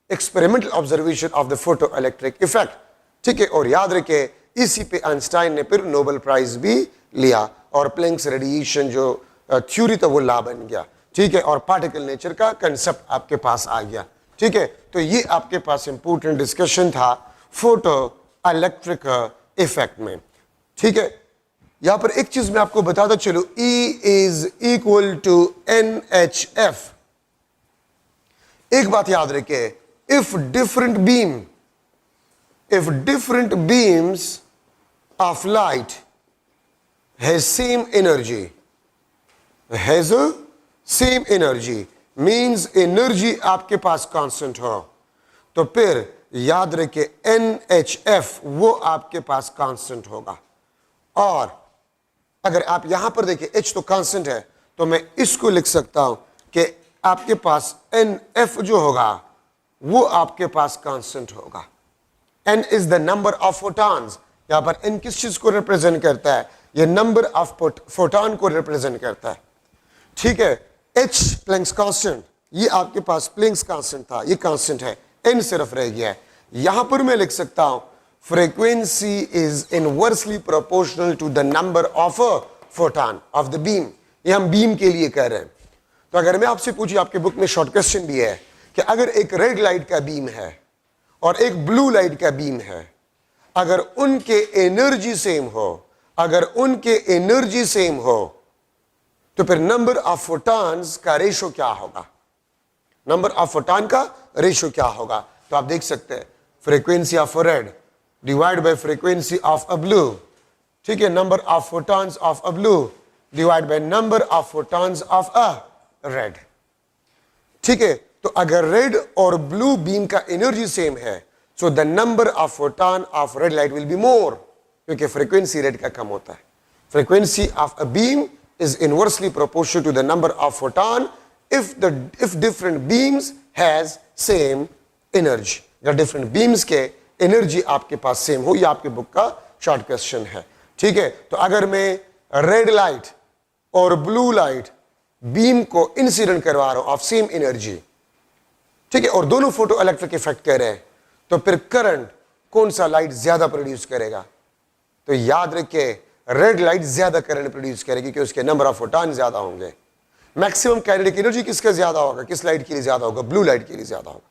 experimental observation of the photo electric effect, ठीक है। और याद रखे इसी पे आइंस्टाइन ने फिर नोबेल प्राइज भी लिया और प्लैंक्स रेडिएशन जो थ्योरी था वो ला बन गया, ठीक है। और पार्टिकल नेचर का कंसेप्ट आपके पास आ गया, ठीक है, तो ये आपके पास इंपॉर्टेंट डिस्कशन था फोटो इलेक्ट्रिक इफेक्ट में। ठीक है, यहां पर एक चीज मैं आपको बताता चलूं, E is equal to NHF। एक बात याद रखिए, if different beams of light has same energy means energy आपके पास कांस्टेंट हो, तो फिर याद रखिए NHF वो आपके पास कांस्टेंट होगा। और अगर आप यहां पर देखिए H तो कांस्टेंट है, तो मैं इसको लिख सकता हूं कि आपके पास NF जो होगा वो आपके पास कांस्टेंट होगा। N is the number of photons. यहां पर N किस चीज को रिप्रेजेंट करता है? ये नंबर ऑफ फोटॉन को रिप्रेजेंट करता है। ठीक है, H प्लैंक्स कांस्टेंट, ये आपके पास प्लैंक्स कांस्टेंट था, ये कांस्टेंट है, N सिर्फ रह गया है। यहां पर मैं लिख सकता हूं frequency is inversely proportional to the number of photon of the beam. ये हम बीम के लिए कह रहे हैं। तो अगर मैं आपसे पूछूं, आपके बुक में शॉर्ट क्वेश्चन भी है कि अगर एक रेड लाइट का बीम है और एक ब्लू लाइट का बीम है, अगर उनके एनर्जी सेम हो तो फिर नंबर ऑफ फोटॉन्स का रेशो क्या होगा? नंबर ऑफ फोटॉन का रेशो क्या होगा? तो आप देख सकते हैं frequency of red divide by frequency of a blue. ठीक है, number of photons of a blue divide by number of photons of a red. ठीक है, तो अगर रेड और ब्लू बीम का एनर्जी सेम है, so the number of photon of red light will be मोर, क्योंकि फ्रीक्वेंसी रेड का कम होता है। Frequency of a beam is inversely proportional to the number of photon if different beams has same energy। अगर different beams के energy आपके पास same हो, ये आपके बुक का शॉर्ट क्वेश्चन है। ठीक है, तो अगर मैं रेड लाइट और ब्लू लाइट बीम को इंसिडेंट करवा रहा हूं ऑफ सेम एनर्जी, ठीक है, और दोनों फोटो इलेक्ट्रिक इफेक्ट कर रहे हैं, तो फिर करंट कौन सा लाइट ज्यादा प्रोड्यूस करेगा? तो याद रखिए रेड लाइट ज्यादा करंट प्रोड्यूस करेगी क्योंकि उसके नंबर ऑफ फोटॉन ज्यादा होंगे। मैक्सिमम काइनेटिक एनर्जी किसका ज्यादा होगा? किस लाइट के लिए ज्यादा होगा? ब्लू लाइट के लिए ज्यादा होगा।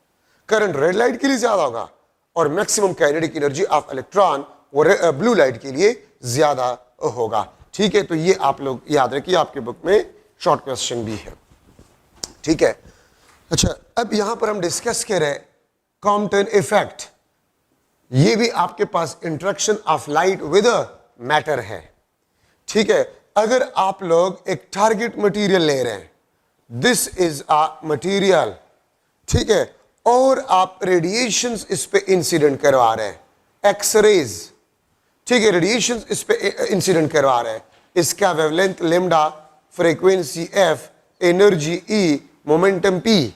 करंट रेड लाइट के लिए ज्यादा होगा और maximum kinetic energy of electron वो ब्लू लाइट के लिए ज्यादा होगा। ठीक है, तो ये आप लोग याद रखिए, आपके बुक में शॉर्ट क्वेश्चन भी है। ठीक है, अच्छा, अब यहां पर हम डिस्कस करें कॉम्पटन इफेक्ट। ये भी आपके पास interaction of light with matter है। ठीक है, अगर आप लोग एक टारगेट मटेरियल ले रहे हैं, दिस इज अ मटेरियल, ठीक है, और आप रेडिएशंस इस पे इंसिडेंट करवा रहे हैं, एक्सरेज, ठीक है, रेडिएशंस इस पे इंसिडेंट करवा रहे हैं, इसका wavelength lambda, frequency F, energy E, momentum P।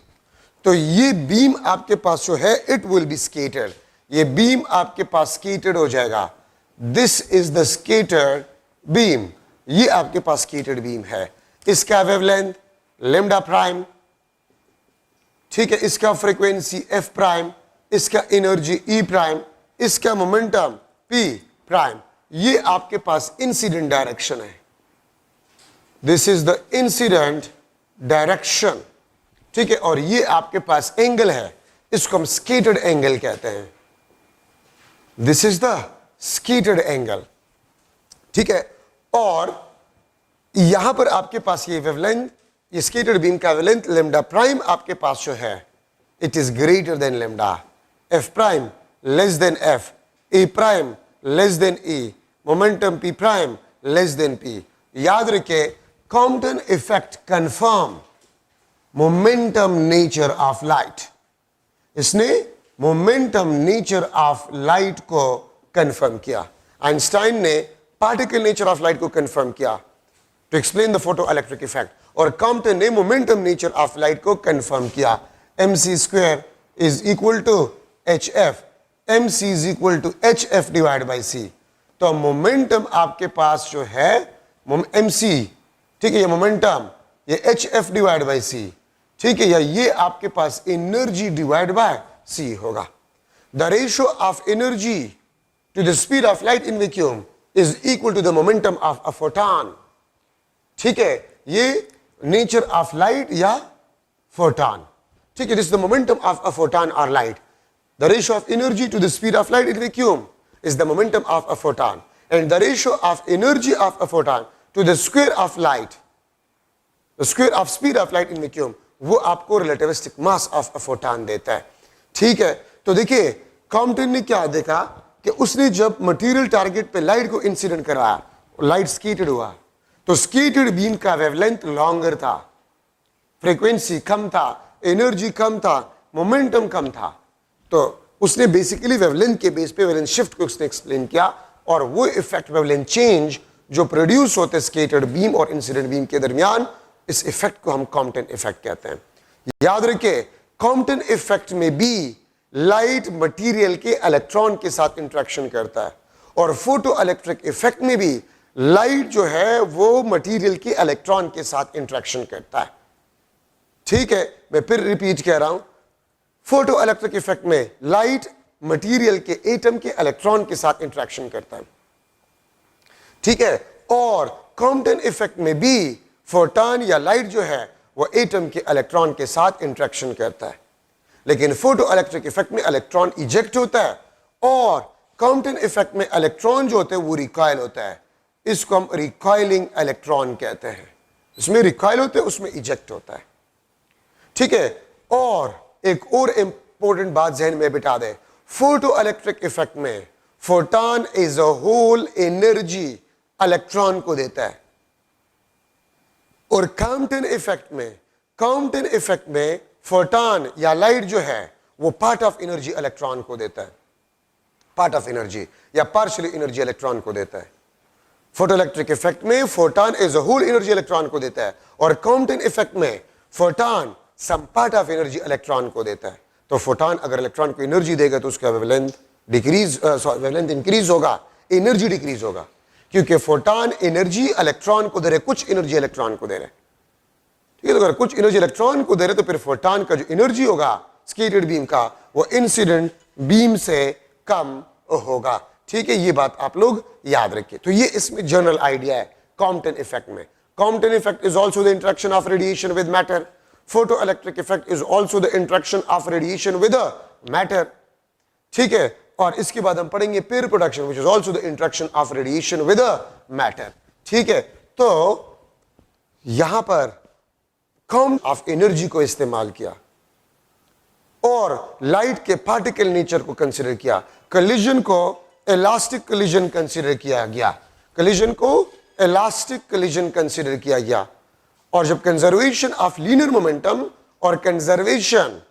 तो ये बीम आपके पास जो है इट विल बी स्केटर्ड, ये बीम आपके पास स्केटर्ड हो जाएगा। This is the scattered beam, ये आपके पास स्केटर्ड बीम है। इसका वेवलेंथ लैम्डा प्राइम, ठीक है, इसका फ्रीक्वेंसी F प्राइम, इसका एनर्जी E प्राइम, इसका मोमेंटम P प्राइम। ये आपके पास इंसिडेंट डायरेक्शन है। This is the incident direction, ठीक है, और ये आपके पास एंगल है, इसको हम स्केटर्ड एंगल कहते हैं। This is the scattered angle, ठीक है, और यहां पर आपके पास ये वेवलेंथ, ये स्केटर्ड बीम का वेवलेंथ लैम्डा प्राइम आपके पास जो है it is greater than lambda, F prime less than F, A prime less than E, momentum P prime less than P। याद रखिए Compton effect confirm momentum nature of light, इसने momentum nature of light को confirm किया। Einstein ने particle nature of light को confirm किया to explain the photo electric effect, और Compton ने मोमेंटम नेचर ऑफ लाइट को कंफर्म किया। mc² is equal to hf, mc is equal to hf divide by c। तो momentum आपके पास जो है mc, ठीक है, ये मोमेंटम, ये hf डिवाइड बाई c, ठीक है, या ये आपके पास एनर्जी डिवाइड बाय c होगा। The ratio of energy to the speed of light in vacuum is equal to the momentum of a photon. ठीक है, ये नेचर ऑफ लाइट या फोटॉन, ठीक है, this is the momentum of a photon और light. The ratio of energy to the speed of light in vacuum is the momentum of a photon, and the ratio of energy of a photon to the square of light, the square of speed of light in vacuum, वो आपको relativistic mass of a photon देता है. ठीक है, तो देखिए Compton ने क्या देखा कि उसने जब मटेरियल टारगेट पे लाइट को इंसिडेंट करवाया, लाइट स्केटेड हुआ, तो स्केटेड बीम का वेवलेंथ लॉन्गर था, फ्रीक्वेंसी कम था, एनर्जी कम था, मोमेंटम कम था. तो उसने बेसिकली वेवलेंथ के बेस पे वेवलेंथ शिफ्ट को उसने एक्सप्लेन किया, और वो इफेक्ट वेवलेंथ चेंज जो प्रोड्यूस होते स्केटर्ड बीम और इंसिडेंट बीम के दरमियान, इस इफेक्ट को हम कॉम्पटन इफेक्ट कहते हैं. याद रखिए कॉम्पटन इफेक्ट में भी लाइट मटेरियल के इलेक्ट्रॉन के साथ इंटरेक्शन करता है, और फोटो इलेक्ट्रिक इफेक्ट में भी लाइट जो है वो मटेरियल के इलेक्ट्रॉन के साथ इंटरेक्शन करता है. ठीक है, मैं फिर रिपीट कह रहा हूं, फोटो इलेक्ट्रिक इफेक्ट में लाइट मटेरियल के एटम के इलेक्ट्रॉन के साथ इंटरेक्शन करता है. ठीक है, और कॉम्पटन इफेक्ट में भी फोटॉन या लाइट जो है वो एटम के इलेक्ट्रॉन के साथ इंटरेक्शन करता है. लेकिन फोटो इलेक्ट्रिक इफेक्ट में इलेक्ट्रॉन इजेक्ट होता है, और कॉम्पटन इफेक्ट में इलेक्ट्रॉन जो होते हैं वो रिकॉइल होता है. इसको हम रिकॉइलिंग इलेक्ट्रॉन कहते हैं. इसमें रिकॉइल होते हैं, उसमें इजेक्ट होता है. ठीक है, और एक और इंपॉर्टेंट बात जहन में बिठा दे, फोटो इलेक्ट्रिक इफेक्ट में photon as a whole energy electron को देता है, और कॉम्पटन इफेक्ट में फोटॉन या लाइट जो है वो पार्ट ऑफ एनर्जी इलेक्ट्रॉन को देता है, पार्ट ऑफ एनर्जी या पार्शियली एनर्जी इलेक्ट्रॉन को देता है. फोटो इलेक्ट्रिक इफेक्ट में photon as a whole energy electron को देता है, और कॉम्पटन इफेक्ट में photon some part of energy electron को देता है. तो फोटॉन अगर इलेक्ट्रॉन को एनर्जी देगा तो उसका वेवलेंथ वेवलेंथ इंक्रीज होगा, एनर्जी डिक्रीज होगा, क्योंकि फोटॉन एनर्जी इलेक्ट्रॉन को दे रहे, कुछ एनर्जी इलेक्ट्रॉन को दे रहे. ठीक है, तो अगर कुछ एनर्जी इलेक्ट्रॉन को दे रहे तो फिर फोटॉन का जो एनर्जी होगा स्केटेड बीम का, वो इंसिडेंट बीम से कम होगा. ठीक है, ये बात आप लोग याद रखिए. तो ये इसमें जनरल आइडिया है कॉम्पटन इफेक्ट में. Compton effect is also the interaction of radiation with matter. Photoelectric effect is also the interaction of radiation with a matter. ठीक है, और इसके बाद हम पढ़ेंगे pair production, which is also the interaction of radiation with a matter. ठीक है, तो यहां पर कम ऑफ एनर्जी को इस्तेमाल किया और लाइट के पार्टिकल नेचर को कंसिडर किया. कलिजन को इलास्टिक कलिजन कंसिडर किया गया, कलिजन को इलास्टिक कलिजन कंसिडर किया गया. और जब कंजर्वेशन ऑफ लीनियर मोमेंटम और कंजर्वेशन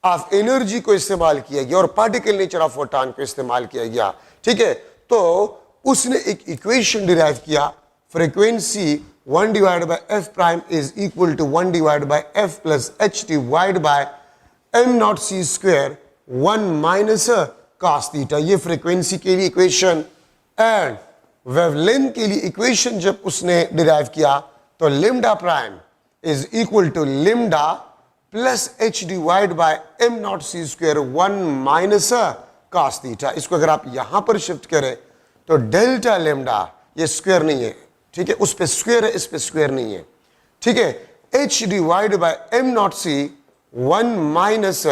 ऑफ एनर्जी को इस्तेमाल किया गया और पार्टिकल नेचर ऑफ फोटॉन को इस्तेमाल किया गया, ठीक है, तो उसने एक इक्वेशन डिराइव किया, frequency 1 divide by F prime is equal to 1 divide by F plus H divide by am not C square 1 minus cos theta. ये फ्रीक्वेंसी के लिए इक्वेशन. एंड वेवलेंथ के लिए इक्वेशन जब उसने डिराइव किया तो lambda prime is equal to lambda plus H divide by am not C square 1 minus cos theta. इसको अगर आप यहां पर शिफ्ट करें तो डेल्टा लिम्डा, ये स्क्वायर नहीं है, ठीक है, उस पे स्क्वायर है, इस पे स्क्वायर नहीं है, ठीक है, H divide by am not C 1 minus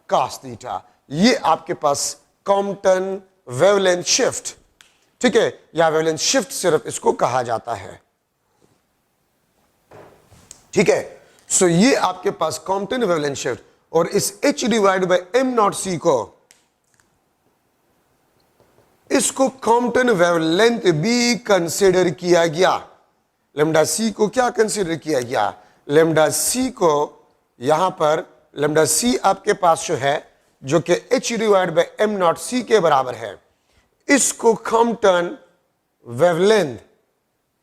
cos theta. ये आपके पास कॉम्पटन वेवलेंथ शिफ्ट, ठीक है, या वेवलेंथ शिफ्ट सिर्फ इसको कहा जाता है. ठीक है, सो ये आपके पास कॉम्पटन वेवलेंथ शिफ्ट, और इस h divide by am not c को, इसको कॉम्पटन वेवलेंथ भी कंसिडर किया गया. लेम्डा सी को क्या कंसिडर किया गया? लेम्डा सी को यहां पर लेम्डा सी आपके पास जो है, जो कि h divide by am not c के बराबर है, इसको कॉम्पटन वेवलेंथ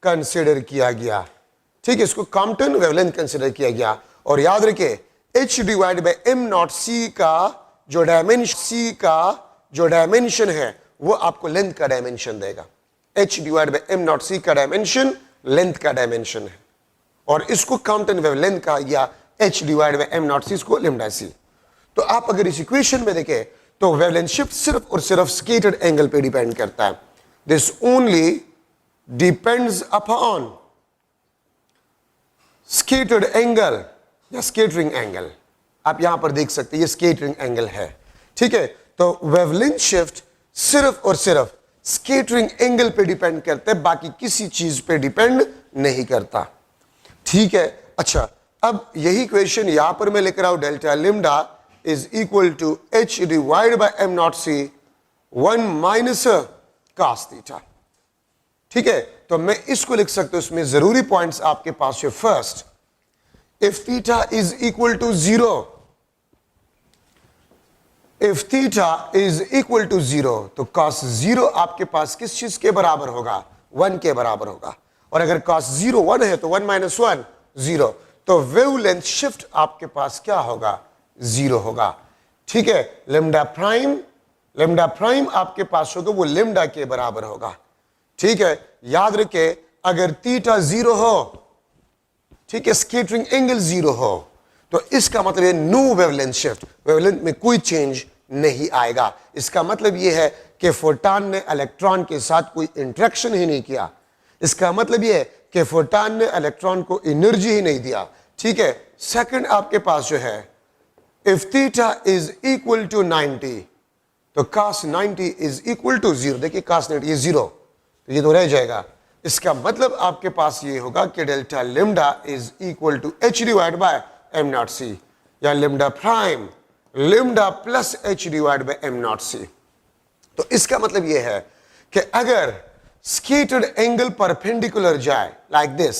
कंसिडर किया गया. ठीक है, इसको कॉम्पटन वेवलेंथ कंसिडर किया गया. और याद रखिए h divide by am not c का जो डायमेंशन है वो आपको लेंथ का डायमेंशन देगा. h divide by am not c का डायमेंशन लेंथ का डायमेंशन है, और इसको कॉम्पटन वेवलेंथ का या h divide by am not c, इसको लिम्डा सी. तो आप अगर इस इक्वेशन में देखें तो वेवलेंथ शिफ्ट सिर्फ और सिर्फ स्केटर्ड एंगल पे डिपेंड करता है. This only depends upon scattered angle या स्केटरिंग एंगल. आप यहां पर देख सकते हैं ये स्कैटरिंग एंगल है, ठीक है। तो वेवलेंथ शिफ्ट सिर्फ और सिर्फ स्कैटरिंग एंगल पे डिपेंड करता है, बाकी किसी चीज पे डिपेंड नहीं करता, ठीक है। अच्छा, अब यही क्वेश्चन यहां पर मैं लिख रहा हूं, delta lambda is equal to h divide by am not C 1 minus cos theta, ठीक है। तो मैं इसको लिख सकता हूं, इसमें जरूरी पॉइंट्स आपके पास है। First, if theta is equal to 0, if theta is equal to 0 तो cos 0 आपके पास किस चीज के बराबर होगा? 1 के बराबर होगा। और अगर cos 0 1 है तो 1 माइनस 1 0, तो वेवलेंथ शिफ्ट आपके पास क्या होगा? 0 होगा, ठीक है। लिम्डा प्राइम आपके पास होगा, वो लिम्डा के बराबर होगा, ठीक है। याद रखे, अगर थीटा 0 हो, ठीक है, स्कैटरिंग एंगल 0 हो, तो इसका मतलब है नो वेवलेंथ शिफ्ट, वेवलेंथ में कोई चेंज नहीं आएगा। इसका मतलब यह है कि फोटॉन ने इलेक्ट्रॉन के साथ कोई इंटरेक्शन ही नहीं किया। इसका मतलब यह है कि फोटॉन ने इलेक्ट्रॉन को एनर्जी ही नहीं दिया, ठीक है। सेकंड आपके पास जो है, if theta is equal to 90 तो cos 90 इज इक्वल टू 0। देखिए cos 90 ये 0, तो ये तो रह जाएगा। इसका मतलब आपके पास ये होगा कि delta lambda is equal to h divide by am not c, या lambda prime lambda plus H divide by am not c. तो इसका मतलब ये है कि अगर स्कैटर्ड एंगल परपेंडिकुलर जाए लाइक दिस,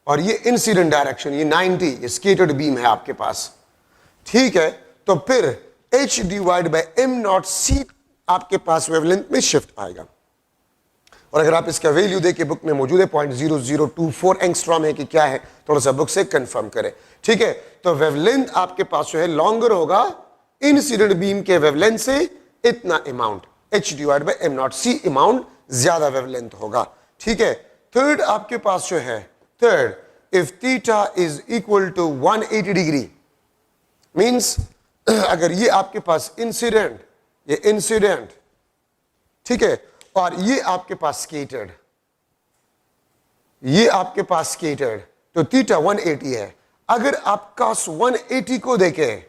और ये इंसिडेंट डायरेक्शन ये 90, ये स्कैटर्ड बीम है आपके पास, ठीक है, तो फिर h divide by am not c आपके पास वेवलेंथ में शिफ्ट आएगा। और अगर आप इसका वैल्यू देखिए, बुक में मौजूद है 0.0024 एंगस्ट्रॉम है कि क्या है, थोड़ा सा बुक से कंफर्म करें, ठीक है। तो वेवलेंथ आपके पास जो है लॉन्गर होगा इंसिडेंट बीम के वेवलेंथ से इतना amount, H divide by am not C amount ज्यादा वेवलेंथ होगा, ठीक है। थर्ड आपके पास जो है, third, if theta is equal to 180 degree means अगर ये आपके पास इंसिडेंट, ये इंसिडेंट, ठीक है, और ये आपके पास स्कैटर्ड, ये आपके पास स्कैटर्ड, तो थीटा 180 है। अगर आप cos 180 को देखें,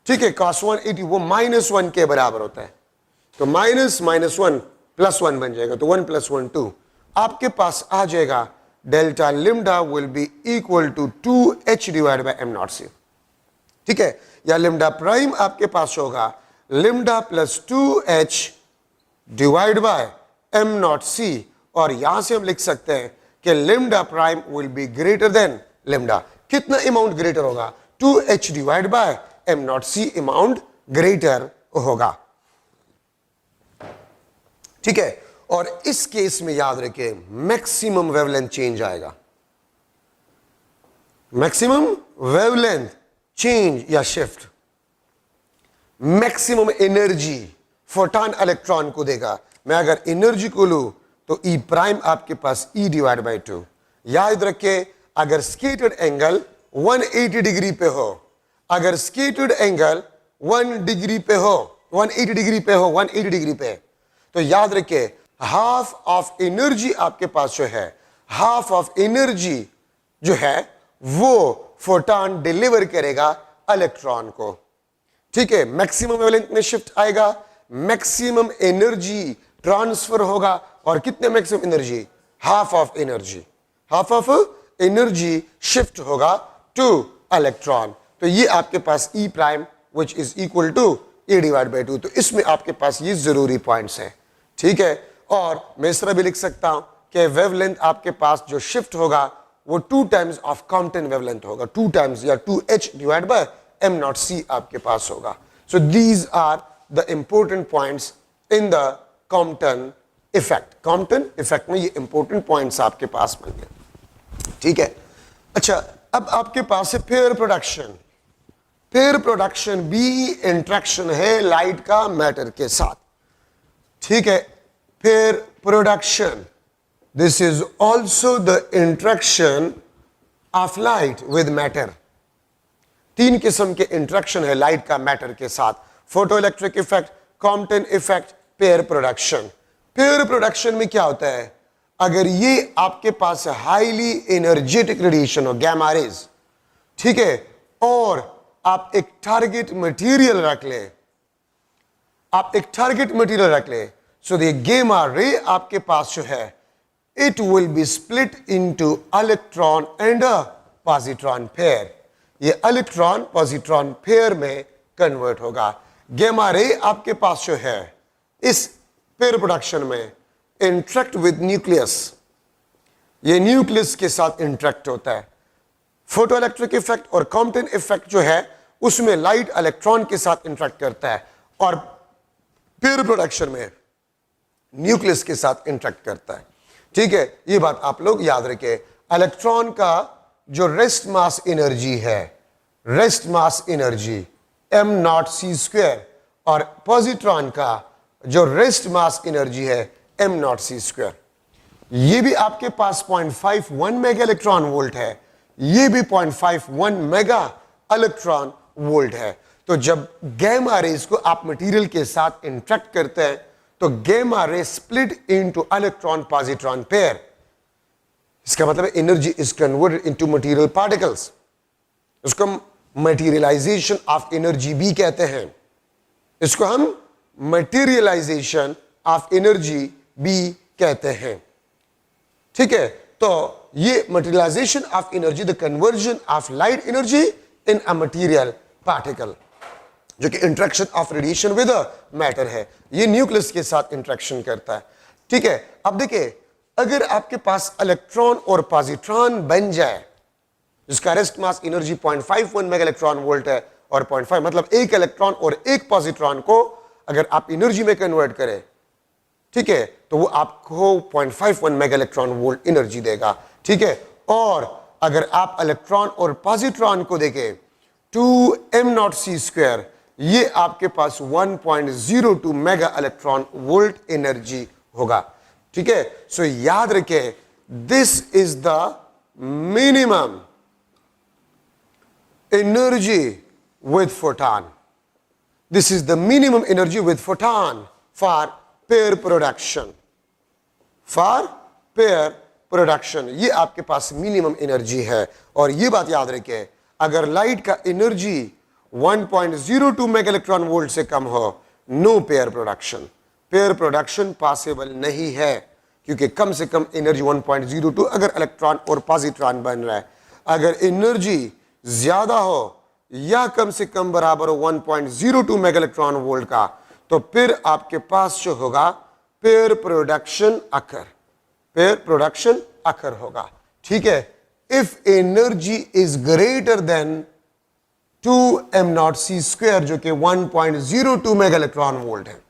ठीक है, cos 180 वो -1 के बराबर होता है, तो -1 +1 बन जाएगा, तो 1 + 1 2, आपके पास आ जाएगा delta lambda will be equal to 2h divide by am not c, ठीक है। या लिम्डा प्राइम आपके पास होगा lambda plus 2h divide by am not c, और यहां से हम लिख सकते हैं कि lambda prime will be greater than lambda. कितना अमाउंट ग्रेटर होगा? 2h divide by am not C amount greater होगा, ठीक है। और इस केस में याद रखें मैक्सिमम वेवलेंथ चेंज आएगा, मैक्सिमम वेवलेंथ चेंज या shift, maximum energy photon electron को देगा। मैं अगर एनर्जी को लूं तो ई प्राइम आपके पास ई डिवाइड बाय 2। याद रखें, अगर स्कैटर्ड एंगल 180 डिग्री पे हो, अगर स्कैटर्ड एंगल 1 डिग्री पे हो, 180 डिग्री पे हो, 180 डिग्री पे, तो याद रखें हाफ ऑफ एनर्जी आपके पास जो है, हाफ ऑफ एनर्जी जो है वो फोटॉन डिलीवर करेगा इलेक्ट्रॉन को, ठीक है। मैक्सिमम वेवलेंथ में शिफ्ट आएगा, मैक्सिमम एनर्जी ट्रांसफर होगा, और कितने maximum energy? Half of energy, half of energy shift होगा टू इलेक्ट्रॉन। तो ये आपके पास E prime which is equal to E divide by 2। तो इसमें आपके पास ये जरूरी पॉइंट्स हैं, ठीक है। और मैं इस तरह भी लिख सकता हूं कि वेवलेंथ आपके पास जो शिफ्ट होगा वो 2 टाइम्स ऑफ कॉम्पटन वेवलेंथ होगा, 2 टाइम्स या 2h divide by am not c आपके पास होगा। So these are the important points in the Compton effect. Compton effect में ये इंपॉर्टेंट पॉइंट्स आपके पास मिल गए, ठीक है। अच्छा, अब आपके पास है पेयर प्रोडक्शन। पेयर प्रोडक्शन भी इंट्रैक्शन है लाइट का मैटर के साथ, ठीक है। Pair production, this is also the interaction of light with matter। 3 किस्म के इंट्रैक्शन है लाइट का मैटर के साथ, photo electric effect, Compton effect, pair production. Pair production में क्या होता है? अगर ये आपके पास हाईली एनर्जेटिक रेडिएशन हो, गैमा रेज, ठीक है, और आप एक टारगेट मटेरियल रख ले, आप एक टारगेट मटेरियल रख ले, सो द गामा रे आपके पास जो है it will be split into electron and a positron pair. ये इलेक्ट्रॉन पॉजिट्रॉन पेयर में कन्वर्ट होगा। गामा रे आपके पास जो है इस पेयर प्रोडक्शन में इंटरेक्ट विद न्यूक्लियस, ये न्यूक्लियस के साथ इंटरेक्ट होता है। फोटो इलेक्ट्रिक इफेक्ट और कॉम्पटन इफेक्ट जो है उसमें लाइट इलेक्ट्रॉन के साथ इंटरेक्ट करता है और पेयर प्रोडक्शन में न्यूक्लियस के साथ इंटरेक्ट करता है। ठीक है, ये बात आप लोग याद रखें। इलेक्ट्रॉन का जो रेस्ट मास एनर्जी है, रेस्ट मास एनर्जी m0c², और पॉजिट्रॉन का जो रेस्ट मास एनर्जी है m0c²। ये भी आपके पास 0.51 मेगा इलेक्ट्रॉन वोल्ट है, ये भी 0.51 मेगा इलेक्ट्रॉन वोल्ट है। तो जब गामा रेज को आप मटेरियल के साथ इंटरेक्ट करते हैं तो gamma ray split into electron positron pair. इसका मतलब energy is converted into material particles. उसको हम मटेरियलाइजेशन ऑफ एनर्जी भी कहते हैं, इसको हम मटेरियलाइजेशन ऑफ एनर्जी भी कहते हैं। ठीक है, तो ये materialisation of energy, the conversion of light energy in a material particle, जो कि interaction of radiation with matter है, ये न्यूक्लियस के साथ इंटरेक्शन करता है। ठीक है, अब देखिए, अगर आपके पास इलेक्ट्रॉन और पॉजिट्रॉन बन जाए जिसका rest mass energy 0.51 mega electron volt है और 0.5 मतलब एक इलेक्ट्रॉन और एक पॉजिट्रॉन को अगर आप एनर्जी में कन्वर्ट करें, ठीक है, तो वो आपको 0.51 मेगा इलेक्ट्रॉन वोल्ट एनर्जी देगा। ठीक है, और अगर आप इलेक्ट्रॉन और पॉजिट्रॉन को देखें 2m0c², ये आपके पास 1.02 मेगा इलेक्ट्रॉन वोल्ट एनर्जी होगा। ठीक है, सो याद रखें, this is the minimum energy with photon, this is the minimum energy with photon for pair production, for pair production. ये आपके पास मिनिमम एनर्जी है। और ये बात याद रखें, अगर लाइट का एनर्जी 1.02 मेगा इलेक्ट्रॉन वोल्ट से कम हो, no pair production, pair production possible नहीं है, क्योंकि कम से कम एनर्जी 1.02 अगर इलेक्ट्रॉन और पॉजिट्रॉन बन रहा है। अगर एनर्जी ज्यादा हो या कम से कम बराबर हो 1.02 मेगा इलेक्ट्रॉन वोल्ट का, तो फिर आपके पास जो होगा पेयर प्रोडक्शन अकर, पेयर प्रोडक्शन अकर होगा। ठीक है, if energy is greater then 2m0c², जो कि 1.02 मेगा इलेक्ट्रॉन वोल्ट है।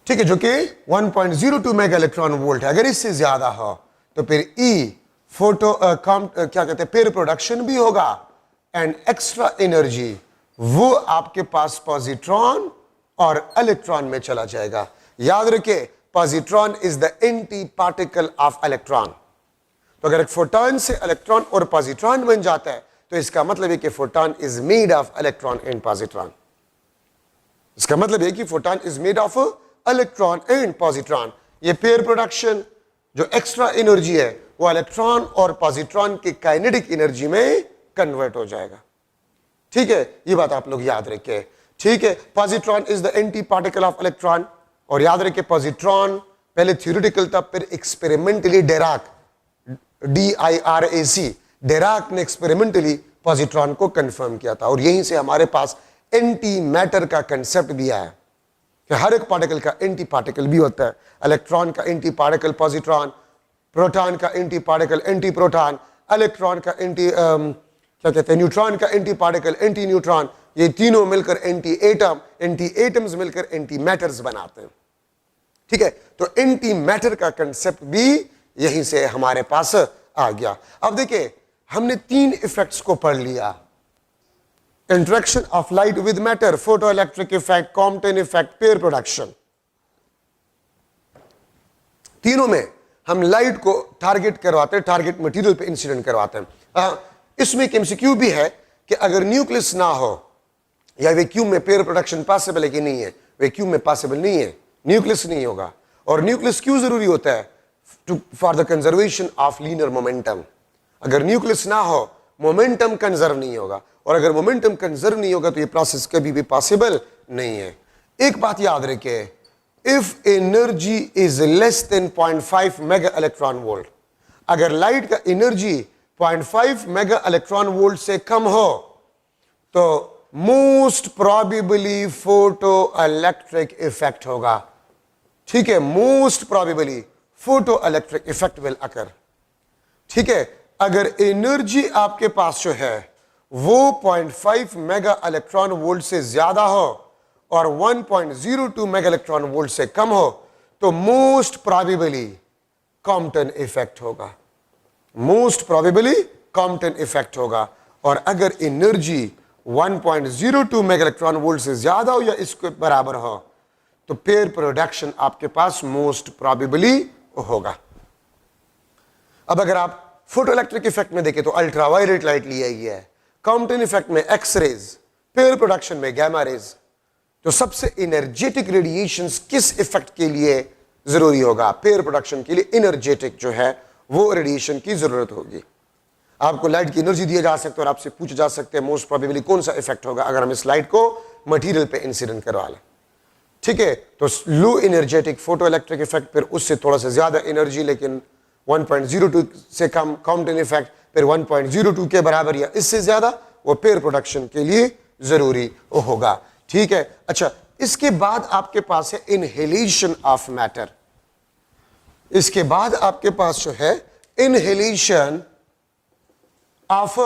ठीक है, जो कि 1.02 मेगा इलेक्ट्रॉन वोल्ट है। अगर इससे ज्यादा हो तो फिर ई फोटो क्या कहते हैं, पेयर प्रोडक्शन भी होगा एंड एक्स्ट्रा एनर्जी वो आपके पास पॉजिट्रॉन और इलेक्ट्रॉन में चला जाएगा। याद रखिए, positron is the anti particle of electron. तो अगर एक फोटॉन से इलेक्ट्रॉन और पॉजिट्रॉन बन जाता है तो इसका मतलब है कि photon is made of electron and positron. इसका मतलब है कि photon is made of electron and positron. ये पेयर प्रोडक्शन जो एक्स्ट्रा एनर्जी है वो इलेक्ट्रॉन और पॉजिट्रॉन की काइनेटिक एनर्जी में कन्वर्ट हो जाएगा। ठीक है, ये बात आप लोग याद रखें। ठीक है, positron is the anti particle of electron. और याद रखें, पॉजिट्रॉन पहले थ्योरेटिकल था, फिर एक्सपेरिमेंटली डेराक, DIRAC, डेराक ने एक्सपेरिमेंटली पॉजिट्रॉन को कंफर्म किया था। और यहीं से हमारे पास एंटी मैटर का कंसेप्ट भी आया कि हर एक पार्टिकल का एंटी पार्टिकल भी होता है। इलेक्ट्रॉन का एंटी पार्टिकल पॉजिट्रॉन, प्रोटॉन का anti particle anti proton, electron का एंटी क्या कहते हैं, न्यूट्रॉन का एंटी पार्टिकल एंटी न्यूट्रॉन, ये तीनों मिलकर एंटी एटम, एंटी एटम्स मिलकर एंटी मैटर्स बनाते हैं। ठीक है, तो एंटी मैटर का कंसेप्ट भी यहीं से हमारे पास आ गया। अब देखिए, हमने 3 इफेक्ट्स को पढ़ लिया, interaction of light with matter, photo electric effect, Compton effect, pair production. तीनों में हम लाइट को टारगेट करवाते हैं, टारगेट मटेरियल पे इंसिडेंट करवाते हैं। इसमें एक एमसीक्यू भी है कि अगर न्यूक्लियस ना हो या वैक्यूम में पेयर प्रोडक्शन पॉसिबल है कि नहीं है, वैक्यूम में पॉसिबल नहीं है, न्यूक्लियस नहीं होगा। और न्यूक्लियस क्यों जरूरी होता है? For the conservation of linear momentum. अगर न्यूक्लियस ना हो मोमेंटम कंजर्व नहीं होगा, और अगर मोमेंटम कंजर्व नहीं होगा तो ये प्रोसेस कभी भी पॉसिबल नहीं है। एक बात याद रखिए, if energy is less than 0.5 mega electron volt, अगर लाइट का एनर्जी 0.5 मेगा इलेक्ट्रॉन वोल्ट से कम हो तो most probably photo electric effect होगा। ठीक है, most probably photo electric effect will occur. ठीक है, अगर एनर्जी आपके पास जो है वो 0.5 मेगा इलेक्ट्रॉन वोल्ट से ज्यादा हो और 1.02 मेगा इलेक्ट्रॉन वोल्ट से कम हो तो मोस्ट प्रोबेबली कॉम्पटन इफेक्ट होगा, मोस्ट प्रोबेबली कॉम्पटन इफेक्ट होगा। और अगर एनर्जी 1.02 मेगा इलेक्ट्रॉन वोल्ट से ज्यादा हो या इसके बराबर हो तो पेयर प्रोडक्शन आपके पास मोस्ट प्रोबेबली होगा। अब अगर आप फोटो इलेक्ट्रिक इफेक्ट में देखें तो अल्ट्रावायलेट लाइट लिया गया है, कॉम्पटन इफेक्ट में एक्स रेज, पेयर प्रोडक्शन में गामा रेज। तो सबसे एनर्जेटिक रेडिएशंस किस इफेक्ट के लिए जरूरी होगा? पेयर प्रोडक्शन के लिए एनर्जेटिक जो है वो रेडिएशन की जरूरत होगी। आपको लाइट की एनर्जी दिया जा सकता है और आपसे पूछा जा सकता है मोस्ट प्रोबेबली कौन सा इफेक्ट होगा अगर हम इस लाइट को मटेरियल पे इंसिडेंट करवा लें। ठीक है, तो लो एनर्जेटिक फोटो इलेक्ट्रिक इफेक्ट, फिर उससे थोड़ा सा ज्यादा एनर्जी लेकिन 1.02 से कम कॉम्पटन इफेक्ट, फिर 1.02 के बराबर या इससे ज्यादा, वो पेयर प्रोडक्शन के लिए जरूरी होगा। ठीक है, अच्छा, इसके बाद आपके पास है इनहेलेशन ऑफ मैटर। इसके बाद आपके पास जो है inhalation of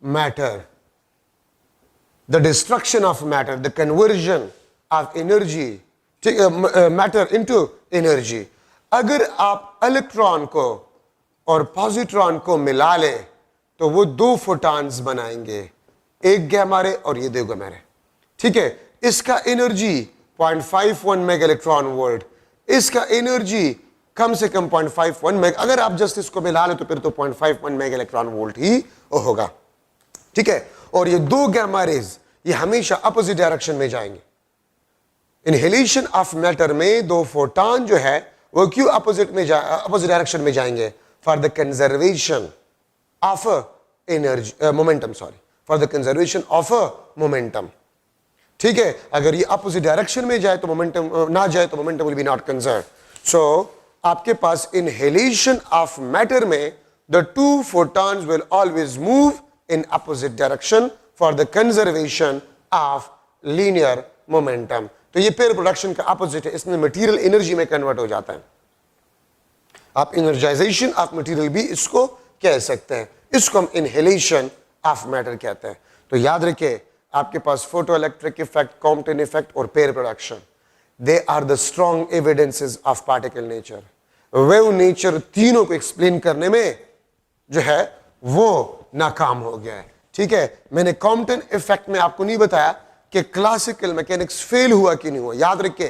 matter, the destruction of matter, the conversion of energy, ठीक है, मैटर इनटू एनर्जी। अगर आप इलेक्ट्रॉन को और पॉजिट्रॉन को मिला ले तो वो दो फोटॉन्स बनाएंगे, एक गैमा रे और ये दो गैमा रे। ठीक है, इसका एनर्जी 0.51 मेगा इलेक्ट्रॉन वोल्ट, इसका एनर्जी कम से कम 0.51 मेगा। अगर आप जस्ट इसको मिला ले तो फिर तो 0.51 मेगा इलेक्ट्रॉन वोल्ट ही होगा। ठीक है, और ये दो गैमा रेज ये हमेशा अपोजिट डायरेक्शन में जाएंगे। इनहेलेशन ऑफ मैटर में दो फोटॉन जो है वो क्यों अपोजिट डायरेक्शन में जाएंगे? For the conservation of energy, momentum, sorry, for the conservation of momentum. ठीक है, अगर ये अपोजिट डायरेक्शन में जाए तो मोमेंटम ना जाए तो momentum will be not conserve. So आपके पास इनहेलेशन ऑफ मैटर में the two photons will always move in opposite direction for the conservation of linear momentum. तो ये पेयर प्रोडक्शन का अपोजिट है, इसमें मटेरियल एनर्जी में कन्वर्ट हो जाता है। आप एनर्जाइजेशन ऑफ मटेरियल भी इसको कह सकते हैं, इसको हम इनहेलेशन ऑफ मैटर कहते हैं। तो याद रखिए, आपके पास photo electric effect, Compton effect और pair production, they are the strong evidences of particle nature. Wave nature तीनों को एक्सप्लेन करने में जो है वो नाकाम हो गया है। ठीक है, मैंने कॉम्पटन इफेक्ट में आपको नहीं बताया कि क्लासिकल मैकेनिक्स फेल हुआ कि नहीं हुआ। याद रखिए,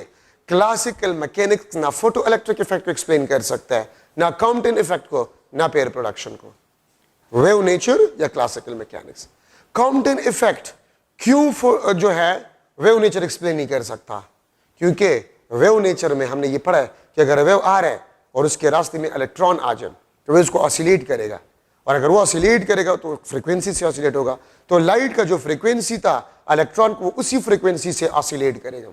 क्लासिकल मैकेनिक्स ना फोटो इलेक्ट्रिक इफेक्ट को एक्सप्लेन कर सकता है, ना कॉम्पटन इफेक्ट को, ना पेयर प्रोडक्शन को। वेव नेचर या क्लासिकल मैकेनिक्स। कॉम्पटन इफेक्ट क्यों जो है वेव नेचर एक्सप्लेन नहीं कर सकता? क्योंकि वेव नेचर में हमने ये पढ़ा है कि अगर वेव आ रहा है और उसके रास्ते में इलेक्ट्रॉन आ जाए तो वह उसको ऑसिलेट करेगा, और अगर वो ऑसिलेट करेगा तो फ्रीक्वेंसी से ऑसिलेट होगा। तो लाइट का जो फ्रीक्वेंसी था, इलेक्ट्रॉन को उसी फ्रीक्वेंसी से ऑसिलेट करेगा।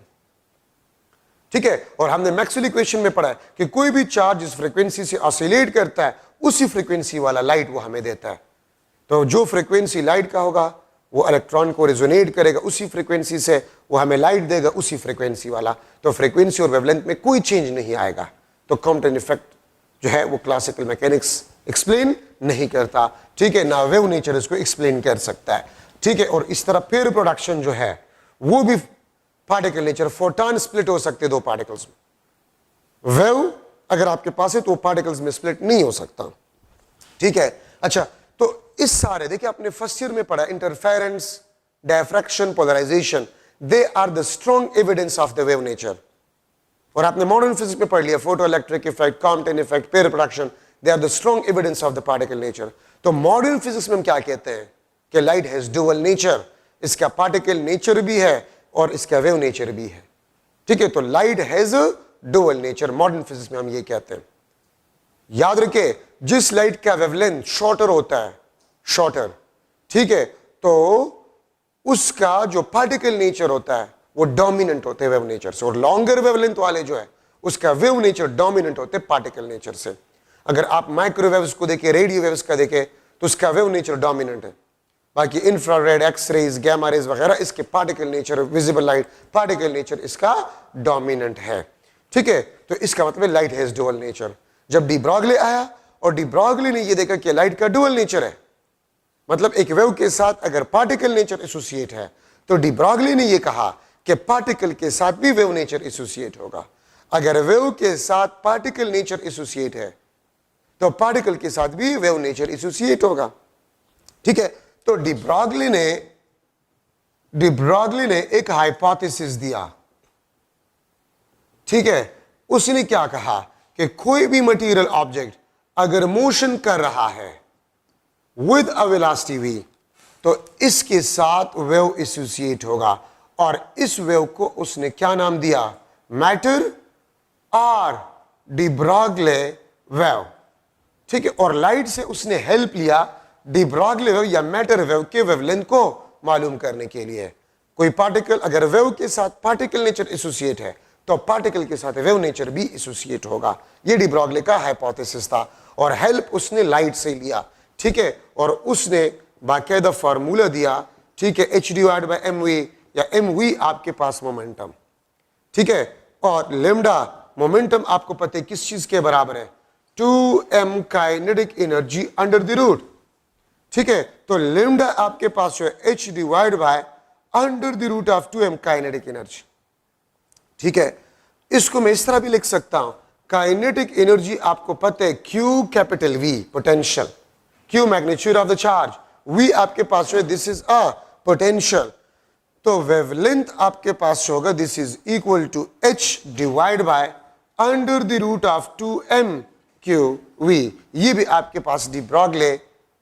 ठीक है, और हमने मैक्सवेल इक्वेशन में पढ़ा है कि कोई भी चार्ज जिस फ्रीक्वेंसी से ऑसिलेट करता है उसी फ्रीक्वेंसी वाला लाइट वो हमें देता है। तो जो फ्रीक्वेंसी लाइट का होगा वो इलेक्ट्रॉन को रेजोनेट करेगा उसी फ्रीक्वेंसी से, वो हमें लाइट देगा उसी फ्रीक्वेंसी वाला। तो फ्रीक्वेंसी और वेवलेंथ में कोई चेंज नहीं आएगा। तो कॉम्पटन इफेक्ट जो है वो क्लासिकल मैकेनिक्स एक्सप्लेन नहीं करता। ठीक है, ना वेव नेचर इसको एक्सप्लेन कर सकता है। ठीक है, और इस तरह पेयर प्रोडक्शन जो है वो भी पार्टिकल नेचर, फोटॉन स्प्लिट हो सकते दो पार्टिकल्स में। वेव अगर आपके पास है तो पार्टिकल्स में स्प्लिट नहीं हो सकता। ठीक है, अच्छा, तो इस सारे देखिए आपने फर्स्ट ईयर में पढ़ा interference, diffraction, polarisation, they are the strong evidence of the wave nature. और आपने मॉडर्न फिजिक्स में पढ़ लिया photo electric effect, Compton effect, pair production, they are the strong evidence of the particle nature. तो modern physics में हम क्या कहते हैं कि लाइट हैज डुअल नेचर, इसका पार्टिकल नेचर भी है और इसका वेव नेचर भी है। ठीक है, तो light has dual nature, modern physics में हम ये कहते हैं। याद रखिए, जिस लाइट का वेवलेंथ शॉर्टर होता है, शॉर्टर, ठीक है, तो उसका जो पार्टिकल नेचर होता है वो डोमिनेंट होते हैं वेव नेचर से, और लॉन्गर वेवलेंथ वाले जो है उसका वेव नेचर डोमिनेंट होते हैं पार्टिकल नेचर से। अगर आप माइक्रोवेव्स को देखें, रेडियो वेव्स का देखें, तो उसका वेव नेचर डोमिनेंट है। बाकी infrared, X rays, gamma rays वगैरह इसके particle nature, visible light particle nature इसका डोमिनेंट है। ठीक है, तो इसका मतलब लाइट हैज डुअल नेचर। जब डी ब्रॉगली आया और डी ब्रॉगली ने यह देखा कि लाइट का डुअल नेचर है, मतलब एक वेव के साथ अगर पार्टिकल नेचर एसोसिएट है, तो डी ब्रॉगली ने यह कहा कि पार्टिकल के साथ भी वेव नेचर एसोसिएट होगा। अगर वेव के साथ पार्टिकल नेचर एसोसिएट है तो पार्टिकल के साथ भी वेव नेचर एसोसिएट होगा। ठीक है, तो डी ब्रॉगली ने एक हाइपोथेसिस दिया। ठीक है, उसने क्या कहा कि कोई भी मटेरियल ऑब्जेक्ट अगर मोशन कर रहा है विद अ वेलोसिटी v, तो इसके साथ वेव एसोसिएट होगा, और इस वेव को उसने क्या नाम दिया? मैटर और डी ब्रॉगली वेव। ठीक है, और लाइट से उसने हेल्प लिया डी ब्रॉगली वेव या मैटर वेव के वेवलेंथ को मालूम करने के लिए। कोई पार्टिकल अगर वेव के साथ पार्टिकल नेचर एसोसिएट है तो पार्टिकल के साथ वेव नेचर भी एसोसिएट होगा। ये डी ब्रॉगली का हाइपोथेसिस था, और हेल्प उसने लाइट से लिया। ठीक है, और उसने बाकायदा फार्मूला दिया। ठीक है, h/mv या mv आपके पास मोमेंटम। ठीक है, और लेमडा मोमेंटम आपको पता है किस चीज के बराबर है? 2m kinetic energy under the root. ठीक है, तो लेमडा आपके पास जो है h/अंडर the root of 2m kinetic energy. ठीक है, इसको मैं इस तरह भी लिख सकता हूं, काइनेटिक एनर्जी आपको पता है Q capital V potential, Q magnitude of the charge, V आपके पास जो है दिस इज अ पोटेंशियल। तो वेवलेंथ आपके पास होगा this is equal to h/ under the root of 2mqv। ये भी आपके पास डी ब्रॉगली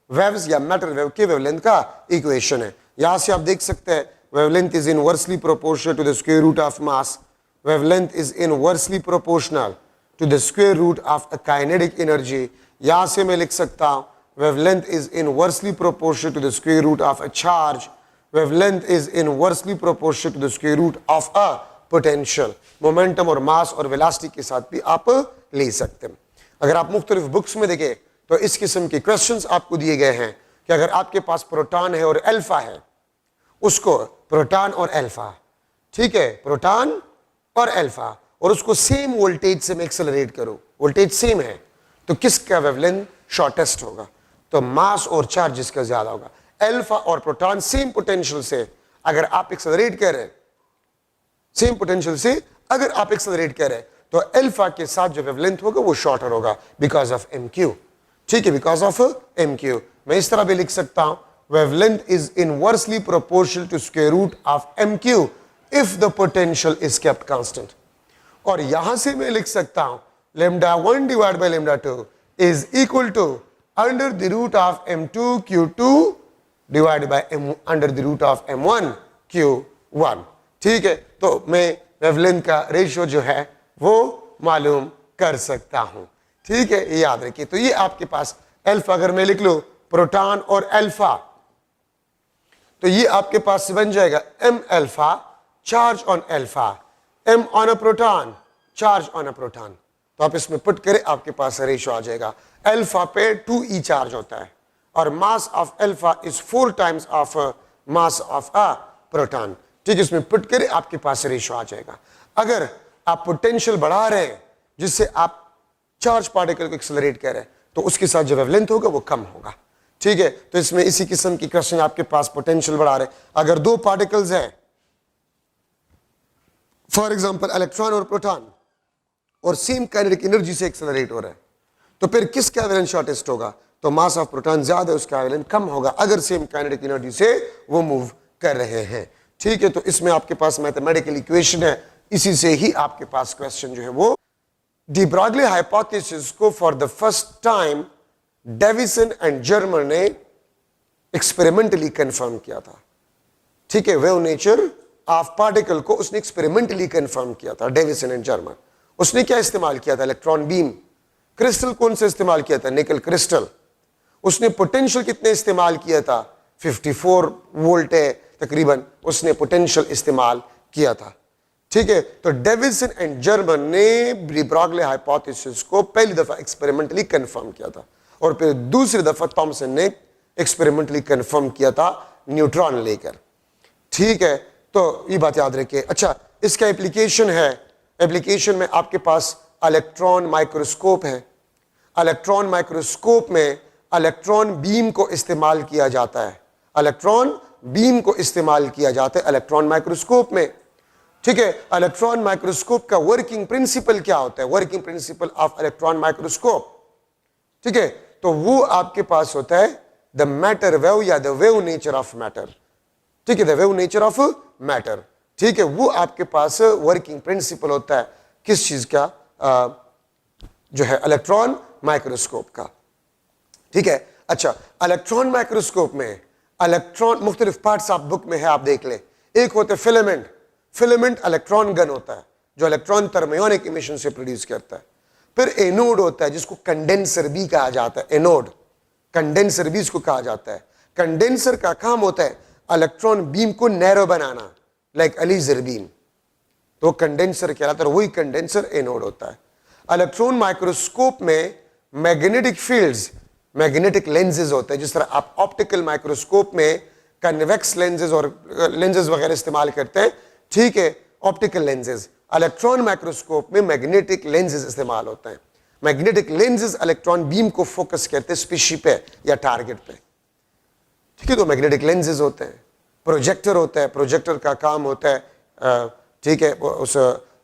वेव्स या मैटर वेव के वेवलेंथ का इक्वेशन है। यहां से आप देख सकते हैं wavelength is inversely proportional to the square root of mass, wavelength is inversely proportional to the square root of a kinetic energy. यहां से मैं लिख सकता हूं wavelength is inversely proportional to the square root of a charge, wavelength is inversely proportional to the square root of a potential। Momentum और मास और velocity के साथ भी आप ले सकते हैं। अगर आप मुख्तलिफ बुक्स में देखें तो इस किस्म के क्वेश्चंस आपको दिए गए हैं कि अगर आपके पास प्रोटॉन है और अल्फा है, उसको प्रोटॉन और अल्फा, ठीक है, प्रोटॉन और अल्फा, और उसको सेम वोल्टेज से मैं एक्सेलरेट करूं, वोल्टेज सेम है, तो किसका वेवलेंथ शॉर्टेस्ट होगा? तो मास और चार्ज जिसका ज्यादा होगा। अल्फा और प्रोटॉन सेम पोटेंशियल से अगर आप एक्सेलरेट कर रहे हैं, सेम पोटेंशियल से अगर आप एक्सेलरेट कर रहे हैं, तो अल्फा के साथ जो वेवलेंथ होगा वो शॉर्टर होगा बिकॉज ऑफ mq। ठीक है, बिकॉज ऑफ mq। मैं इस तरह भी लिख सकता हूं wavelength is inversely proportional to square root of mq if the potential is kept constant. और यहां से मैं लिख सकता हूं λ1 divide by λ2 is equal to under the root of m2 q2 divided by under the root of m1 q1। ठीक है, तो मैं वेवलेंथ का रेशियो जो है वो मालूम कर सकता हूं। ठीक है, ये याद रखिए। तो ये आपके पास अल्फा, अगर मैं लिख लूं प्रोटॉन और अल्फा, तो ये आपके पास बन जाएगा m alpha charge on alpha, m on a proton charge on a proton. तो आप इसमें पुट करें, आपके पास रेशियो आ जाएगा। अल्फा पे 2e चार्ज होता है और mass of alpha is 4 times of mass of a proton. ठीक है, इसमें पुट करें, आपके पास रेशियो आ जाएगा। अगर आप पोटेंशियल बढ़ा रहे हैं जिससे आप चार्ज पार्टिकल को एक्सेलरेट कर रहे हैं, तो उसके साथ जो वेवलेंथ होगा वो कम होगा। ठीक है, तो इसमें इसी किस्म की क्वेश्चन आपके पास पोटेंशियल बढ़ा रहे हैं। अगर दो पार्टिकल्स हैं, फॉर एग्जांपल इलेक्ट्रॉन और प्रोटॉन, और सेम काइनेटिक एनर्जी से एक्सेलरेट हो रहा है, तो फिर किसका वेवलेंथ शॉर्टेस्ट होगा? तो मास ऑफ प्रोटॉन ज्यादा है, उसका वेवलेंथ कम होगा अगर सेम काइनेटिक एनर्जी से वो मूव कर रहे हैं। ठीक है, तो इसमें आपके पास मैथमेटिकल इक्वेशन है, इसी से ही आपके पास क्वेश्चन जो है वो। डी ब्रॉगली हाइपोथेसिस को for the first time Davisson and Germer ने एक्सपेरिमेंटली कंफर्म किया था। ठीक है, वेव नेचर ऑफ पार्टिकल को उसने एक्सपेरिमेंटली कंफर्म किया था, डेविसन एंड जर्मर। उसने क्या इस्तेमाल किया था? Electron beam. क्रिस्टल कौन से इस्तेमाल किया था? Nickel crystal. उसने पोटेंशियल कितने इस्तेमाल किया था? 54 वोल्ट है तकरीबन, उसने पोटेंशियल इस्तेमाल किया था। ठीक है, तो डेविसन एंड जर्मन ने डी ब्रॉगली हाइपोथेसिस को पहली दफा एक्सपेरिमेंटली कंफर्म किया था, और फिर दूसरी दफा थॉमसन ने एक्सपेरिमेंटली कंफर्म किया था न्यूट्रॉन लेकर। ठीक है, तो ये बात याद रखिए। अच्छा, इसका एप्लीकेशन है, एप्लीकेशन में आपके पास इलेक्ट्रॉन माइक्रोस्कोप है। इलेक्ट्रॉन माइक्रोस्कोप में इलेक्ट्रॉन बीम को इस्तेमाल किया जाता है, इलेक्ट्रॉन बीम को इस्तेमाल किया जाता है इलेक्ट्रॉन माइक्रोस्कोप में। ठीक है, इलेक्ट्रॉन माइक्रोस्कोप का वर्किंग प्रिंसिपल क्या होता है? Working principle of electron microscope, ठीक है, तो वो आपके पास होता है द मैटर वेव या the wave nature of matter. ठीक है, the wave nature of matter. ठीक है, वो आपके पास वर्किंग प्रिंसिपल होता है किस चीज का? जो है इलेक्ट्रॉन माइक्रोस्कोप का। ठीक है, अच्छा, इलेक्ट्रॉन माइक्रोस्कोप में इलेक्ट्रॉन मुख्तलिफ पार्ट्स ऑफ बुक में है, आप देख ले। एक होते फिलामेंट, फिलामेंट इलेक्ट्रॉन गन होता है जो इलेक्ट्रॉन थर्मियोनिक इमिशन से प्रोड्यूस करता है। फिर एनोड होता है जिसको कंडेंसर भी कहा जाता है, एनोड, कंडेंसर भी इसको कहा जाता है। कंडेंसर का काम होता है इलेक्ट्रॉन बीम को नैरो बनाना, लाइक अ लेजर बीम, तो कंडेंसर कहलाता है, वही कंडेंसर एनोड होता है। इलेक्ट्रॉन माइक्रोस्कोप में मैग्नेटिक फील्ड्स, मैग्नेटिक लेंसेज होते हैं, जिस तरह आप ऑप्टिकल माइक्रोस्कोप में कन्वेक्स लेंसेज और लेंसेज वगैरह इस्तेमाल करते हैं। ठीक है, ऑप्टिकल लेंसेज। इलेक्ट्रॉन माइक्रोस्कोप में मैग्नेटिक लेंसेज इस्तेमाल होते हैं। मैग्नेटिक लेंसेज इलेक्ट्रॉन बीम को फोकस करते हैं स्पीशी पे या टारगेट पे। ठीक है, तो मैग्नेटिक लेंसेज होते हैं। प्रोजेक्टर होता है, प्रोजेक्टर का काम होता है ठीक है, उस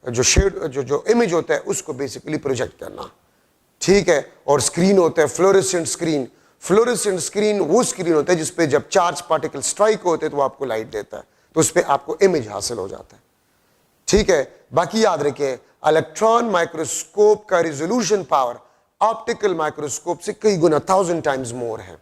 जो शेड जो इमेज होता है उसको बेसिकली प्रोजेक्ट करना। ठीक है, और स्क्रीन होता है फ्लोरेसेंट स्क्रीन। फ्लोरेसेंट स्क्रीन वो स्क्रीन होता है जिसपे जब चार्ज पार्टिकल स्ट्राइक होते हैं तो वो आपको लाइट देता है, तो उस पर आपको इमेज हासिल हो जाता है। ठीक है, बाकी याद रखिए इलेक्ट्रॉन माइक्रोस्कोप का रिजोल्यूशन पावर ऑप्टिकल माइक्रोस्कोप से कई गुना 1000 टाइम्स मोर है।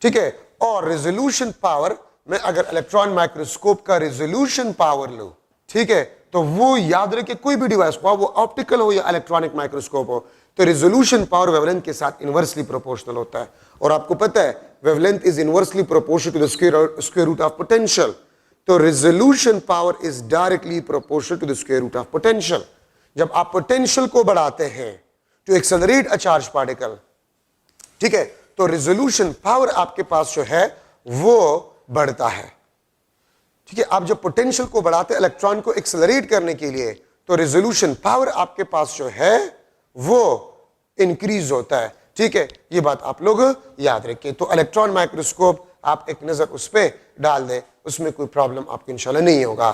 ठीक है, और रेजोल्यूशन पावर में अगर इलेक्ट्रॉन माइक्रोस्कोप का रेजोल्यूशन पावर लो, ठीक है, तो वो याद रखिए कोई भी डिवाइस को, वो ऑप्टिकल हो या इलेक्ट्रॉनिक माइक्रोस्कोप हो, तो रेजोल्यूशन पावर वेवलेंथ के साथ इनवर्सली प्रोपोर्शनल होता है। और आपको पता है wavelength is inversely proportional to the square root of potential, तो resolution power is directly proportional to the square root of potential. जब आप पोटेंशियल को बढ़ाते हैं to accelerate a charge particle, ठीक है, तो रेजोल्यूशन पावर आपके पास जो है वो बढ़ता है। ठीक है, आप जब पोटेंशियल को बढ़ाते हैं इलेक्ट्रॉन को एक्सेलरेट करने के लिए, तो रेजोल्यूशन पावर आपके पास जो है वो इंक्रीज होता है। ठीक है, ये बात आप लोग याद रखें। तो इलेक्ट्रॉन माइक्रोस्कोप आप एक नजर उस पर डाल दें, उसमें कोई प्रॉब्लम आपको इंशाल्लाह नहीं होगा।